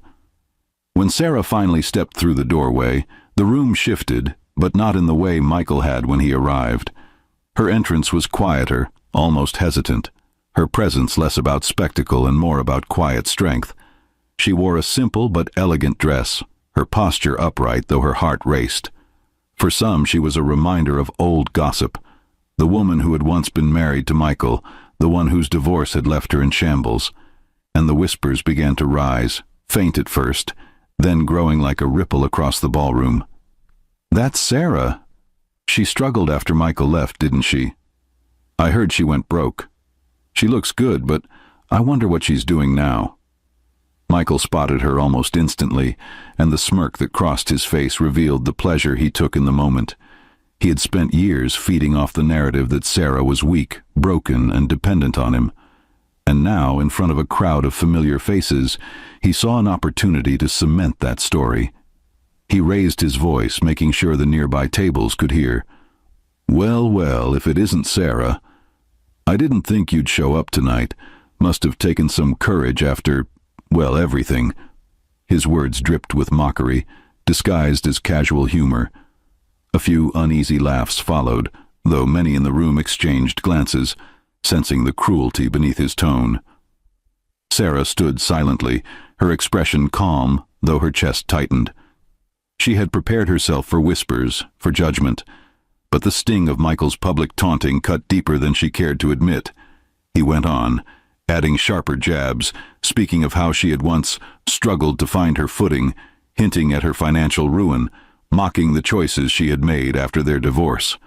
When Sarah finally stepped through the doorway, the room shifted, but not in the way Michael had when he arrived. Her entrance was quieter, almost hesitant, her presence less about spectacle and more about quiet strength. She wore a simple but elegant dress, her posture upright though her heart raced. For some, she was a reminder of old gossip, the woman who had once been married to Michael, the one whose divorce had left her in shambles. And the whispers began to rise, faint at first, then growing like a ripple across the ballroom. "That's Sarah. She struggled after Michael left, didn't she? I heard she went broke. She looks good, but I wonder what she's doing now." Michael spotted her almost instantly, and the smirk that crossed his face revealed the pleasure he took in the moment. He had spent years feeding off the narrative that Sarah was weak, broken, and dependent on him. And now, in front of a crowd of familiar faces, he saw an opportunity to cement that story. He raised his voice, making sure the nearby tables could hear. "Well, well, if it isn't Sarah. I didn't think you'd show up tonight. Must have taken some courage after, well, everything." His words dripped with mockery, disguised as casual humor. A few uneasy laughs followed, though many in the room exchanged glances, sensing the cruelty beneath his tone. Sarah stood silently, her expression calm, though her chest tightened. She had prepared herself for whispers, for judgment, but the sting of Michael's public taunting cut deeper than she cared to admit. He went on, adding sharper jabs, speaking of how she had once struggled to find her footing, hinting at her financial ruin, mocking the choices she had made after their divorce.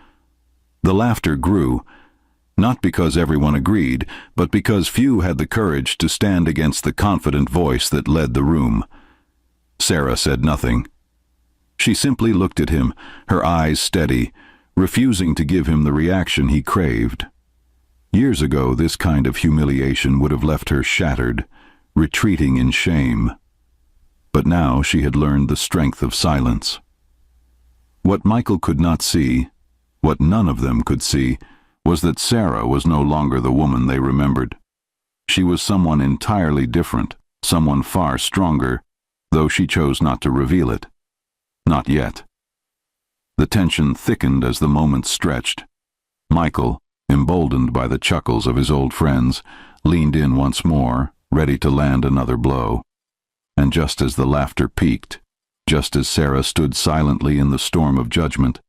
The laughter grew, not because everyone agreed, but because few had the courage to stand against the confident voice that led the room. Sarah said nothing. She simply looked at him, her eyes steady, refusing to give him the reaction he craved. Years ago, this kind of humiliation would have left her shattered, retreating in shame. But now she had learned the strength of silence. What Michael could not see, what none of them could see, was that Sarah was no longer the woman they remembered. She was someone entirely different, someone far stronger, though she chose not to reveal it. Not yet. The tension thickened as the moments stretched. Michael, emboldened by the chuckles of his old friends, leaned in once more, ready to land another blow. And just as the laughter peaked, just as Sarah stood silently in the storm of judgment,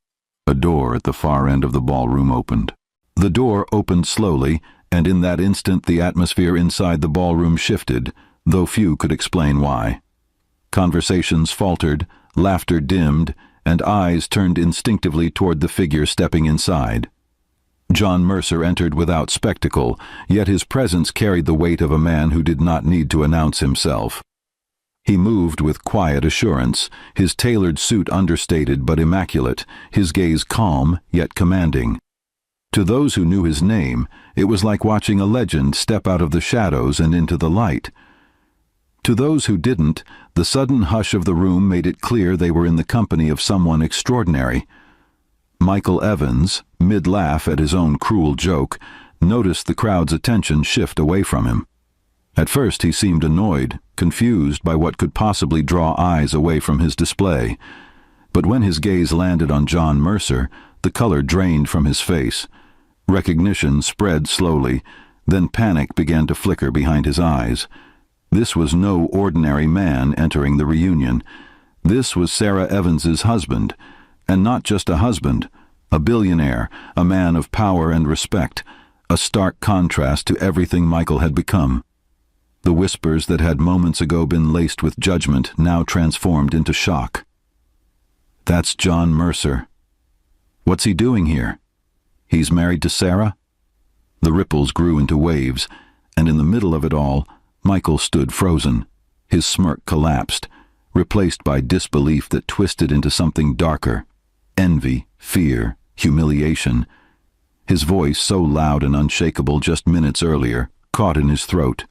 a door at the far end of the ballroom opened. The door opened slowly, and in that instant the atmosphere inside the ballroom shifted, though few could explain why. Conversations faltered, laughter dimmed, and eyes turned instinctively toward the figure stepping inside. John Mercer entered without spectacle, yet his presence carried the weight of a man who did not need to announce himself. He moved with quiet assurance, his tailored suit understated but immaculate, his gaze calm yet commanding. To those who knew his name, it was like watching a legend step out of the shadows and into the light. To those who didn't, the sudden hush of the room made it clear they were in the company of someone extraordinary. Michael Evans, mid-laugh at his own cruel joke, noticed the crowd's attention shift away from him. At first he seemed annoyed, confused by what could possibly draw eyes away from his display. But when his gaze landed on John Mercer, the color drained from his face. Recognition spread slowly, then panic began to flicker behind his eyes. This was no ordinary man entering the reunion. This was Sarah Evans's husband, and not just a husband, a billionaire, a man of power and respect, a stark contrast to everything Michael had become. The whispers that had moments ago been laced with judgment now transformed into shock. That's John Mercer. What's he doing here? He's married to Sarah? The ripples grew into waves, and in the middle of it all, Michael stood frozen. His smirk collapsed, replaced by disbelief that twisted into something darker. Envy, fear, humiliation. His voice, so loud and unshakable just minutes earlier, caught in his throat.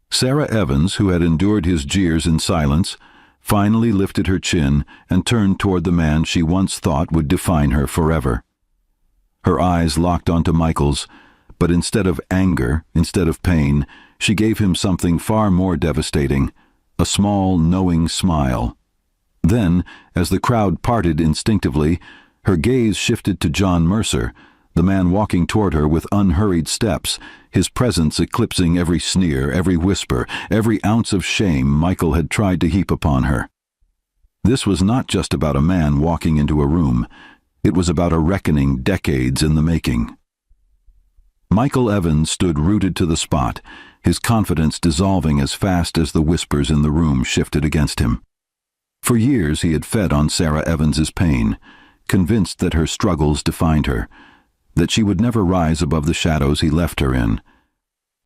Sarah Evans, who had endured his jeers in silence, finally lifted her chin and turned toward the man she once thought would define her forever. Her eyes locked onto Michael's, but instead of anger, instead of pain, she gave him something far more devastating, a small, knowing smile. Then, as the crowd parted instinctively, her gaze shifted to John Mercer, the man walking toward her with unhurried steps, his presence eclipsing every sneer, every whisper, every ounce of shame Michael had tried to heap upon her. This was not just about a man walking into a room. It was about a reckoning decades in the making. Michael Evans stood rooted to the spot, his confidence dissolving as fast as the whispers in the room shifted against him. For years he had fed on Sarah Evans's pain, convinced that her struggles defined her, that she would never rise above the shadows he left her in.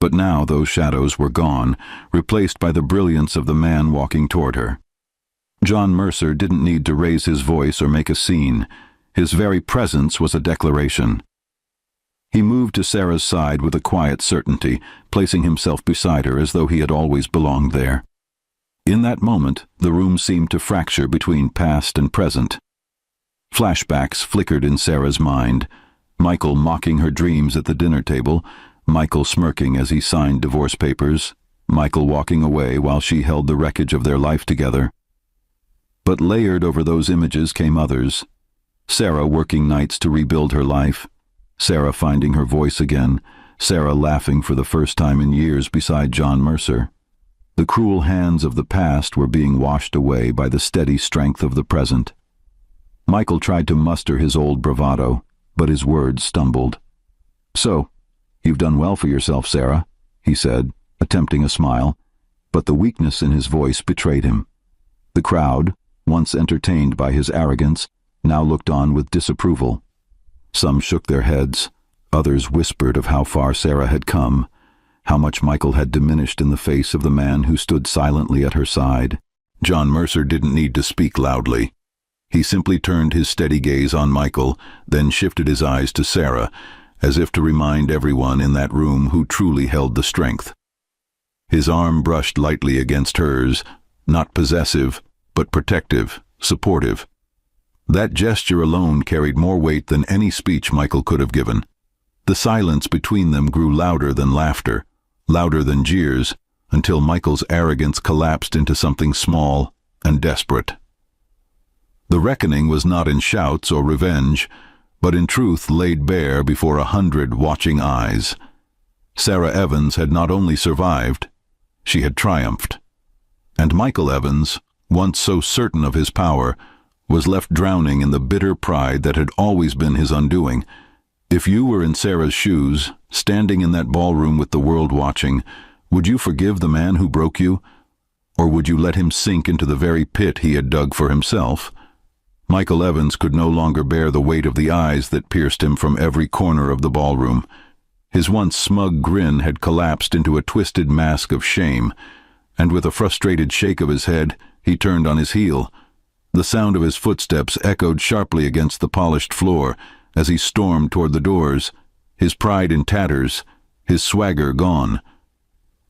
But now those shadows were gone, replaced by the brilliance of the man walking toward her. John Mercer didn't need to raise his voice or make a scene. His very presence was a declaration. He moved to Sarah's side with a quiet certainty, placing himself beside her as though he had always belonged there. In that moment, the room seemed to fracture between past and present. Flashbacks flickered in Sarah's mind, Michael mocking her dreams at the dinner table, Michael smirking as he signed divorce papers, Michael walking away while she held the wreckage of their life together. But layered over those images came others. Sarah working nights to rebuild her life, Sarah finding her voice again, Sarah laughing for the first time in years beside John Mercer. The cruel hands of the past were being washed away by the steady strength of the present. Michael tried to muster his old bravado, but his words stumbled. "So, you've done well for yourself, Sarah," he said, attempting a smile, but the weakness in his voice betrayed him. The crowd, once entertained by his arrogance, now looked on with disapproval. Some shook their heads, others whispered of how far Sarah had come, how much Michael had diminished in the face of the man who stood silently at her side. John Mercer didn't need to speak loudly. He simply turned his steady gaze on Michael, then shifted his eyes to Sarah, as if to remind everyone in that room who truly held the strength. His arm brushed lightly against hers, not possessive, but protective, supportive. That gesture alone carried more weight than any speech Michael could have given. The silence between them grew louder than laughter, louder than jeers, until Michael's arrogance collapsed into something small and desperate. The reckoning was not in shouts or revenge, but in truth laid bare before 100 watching eyes. Sarah Evans had not only survived, she had triumphed. And Michael Evans, once so certain of his power, was left drowning in the bitter pride that had always been his undoing. If you were in Sarah's shoes, standing in that ballroom with the world watching, would you forgive the man who broke you? Or would you let him sink into the very pit he had dug for himself? Michael Evans could no longer bear the weight of the eyes that pierced him from every corner of the ballroom. His once smug grin had collapsed into a twisted mask of shame, and with a frustrated shake of his head, he turned on his heel. The sound of his footsteps echoed sharply against the polished floor as he stormed toward the doors, his pride in tatters, his swagger gone.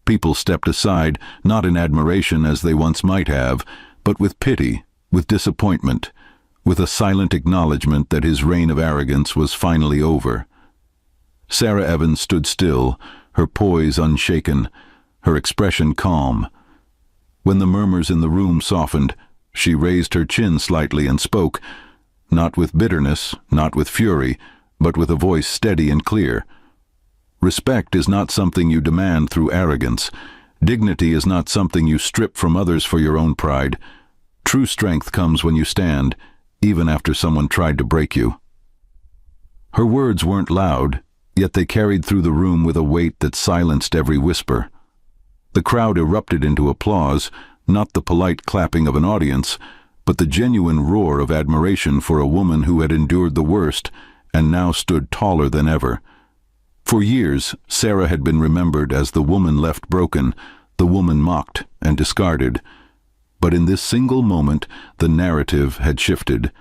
People stepped aside, not in admiration as they once might have, but with pity, with disappointment, with a silent acknowledgement that his reign of arrogance was finally over. Sarah Evans stood still, her poise unshaken, her expression calm. When the murmurs in the room softened, she raised her chin slightly and spoke, not with bitterness, not with fury, but with a voice steady and clear. Respect is not something you demand through arrogance. Dignity is not something you strip from others for your own pride. True strength comes when you stand, even after someone tried to break you. Her words weren't loud, yet they carried through the room with a weight that silenced every whisper. The crowd erupted into applause, not the polite clapping of an audience, but the genuine roar of admiration for a woman who had endured the worst and now stood taller than ever. For years, Sarah had been remembered as the woman left broken, the woman mocked and discarded. But in this single moment, the narrative had shifted.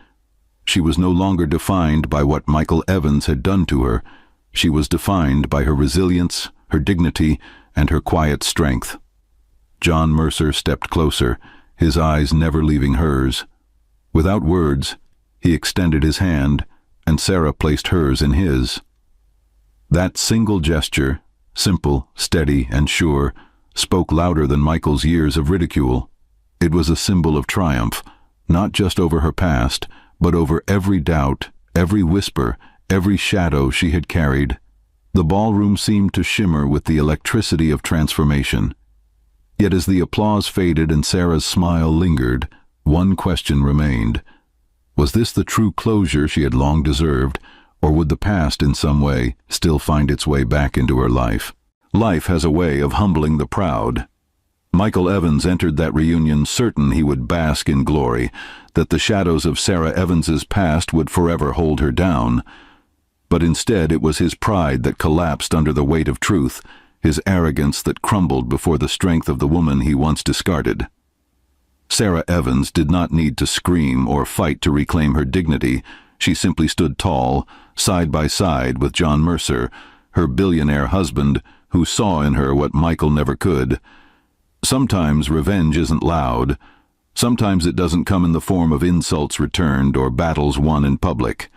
She was no longer defined by what Michael Evans had done to her. She was defined by her resilience, her dignity, and her quiet strength. John Mercer stepped closer, his eyes never leaving hers. Without words, he extended his hand, and Sarah placed hers in his. That single gesture, simple, steady, and sure, spoke louder than Michael's years of ridicule. It was a symbol of triumph, not just over her past, but over every doubt, every whisper, every shadow she had carried. The ballroom seemed to shimmer with the electricity of transformation. Yet as the applause faded and Sarah's smile lingered, one question remained. Was this the true closure she had long deserved, or would the past in some way still find its way back into her life? Life has a way of humbling the proud. Michael Evans entered that reunion certain he would bask in glory, that the shadows of Sarah Evans's past would forever hold her down. But instead it was his pride that collapsed under the weight of truth, his arrogance that crumbled before the strength of the woman he once discarded. Sarah Evans did not need to scream or fight to reclaim her dignity. She simply stood tall, side by side with John Mercer, her billionaire husband, who saw in her what Michael never could. Sometimes revenge isn't loud. Sometimes it doesn't come in the form of insults returned or battles won in public.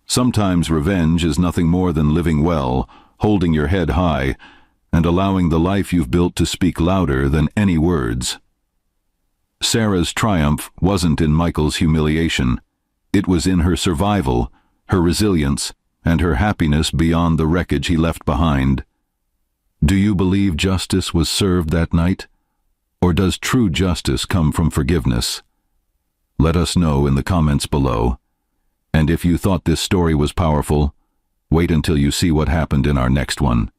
Sometimes revenge is nothing more than living well, holding your head high, and allowing the life you've built to speak louder than any words. Sarah's triumph wasn't in Michael's humiliation. It was in her survival, her resilience, and her happiness beyond the wreckage he left behind. Do you believe justice was served that night? Or does true justice come from forgiveness? Let us know in the comments below. And if you thought this story was powerful, wait until you see what happened in our next one.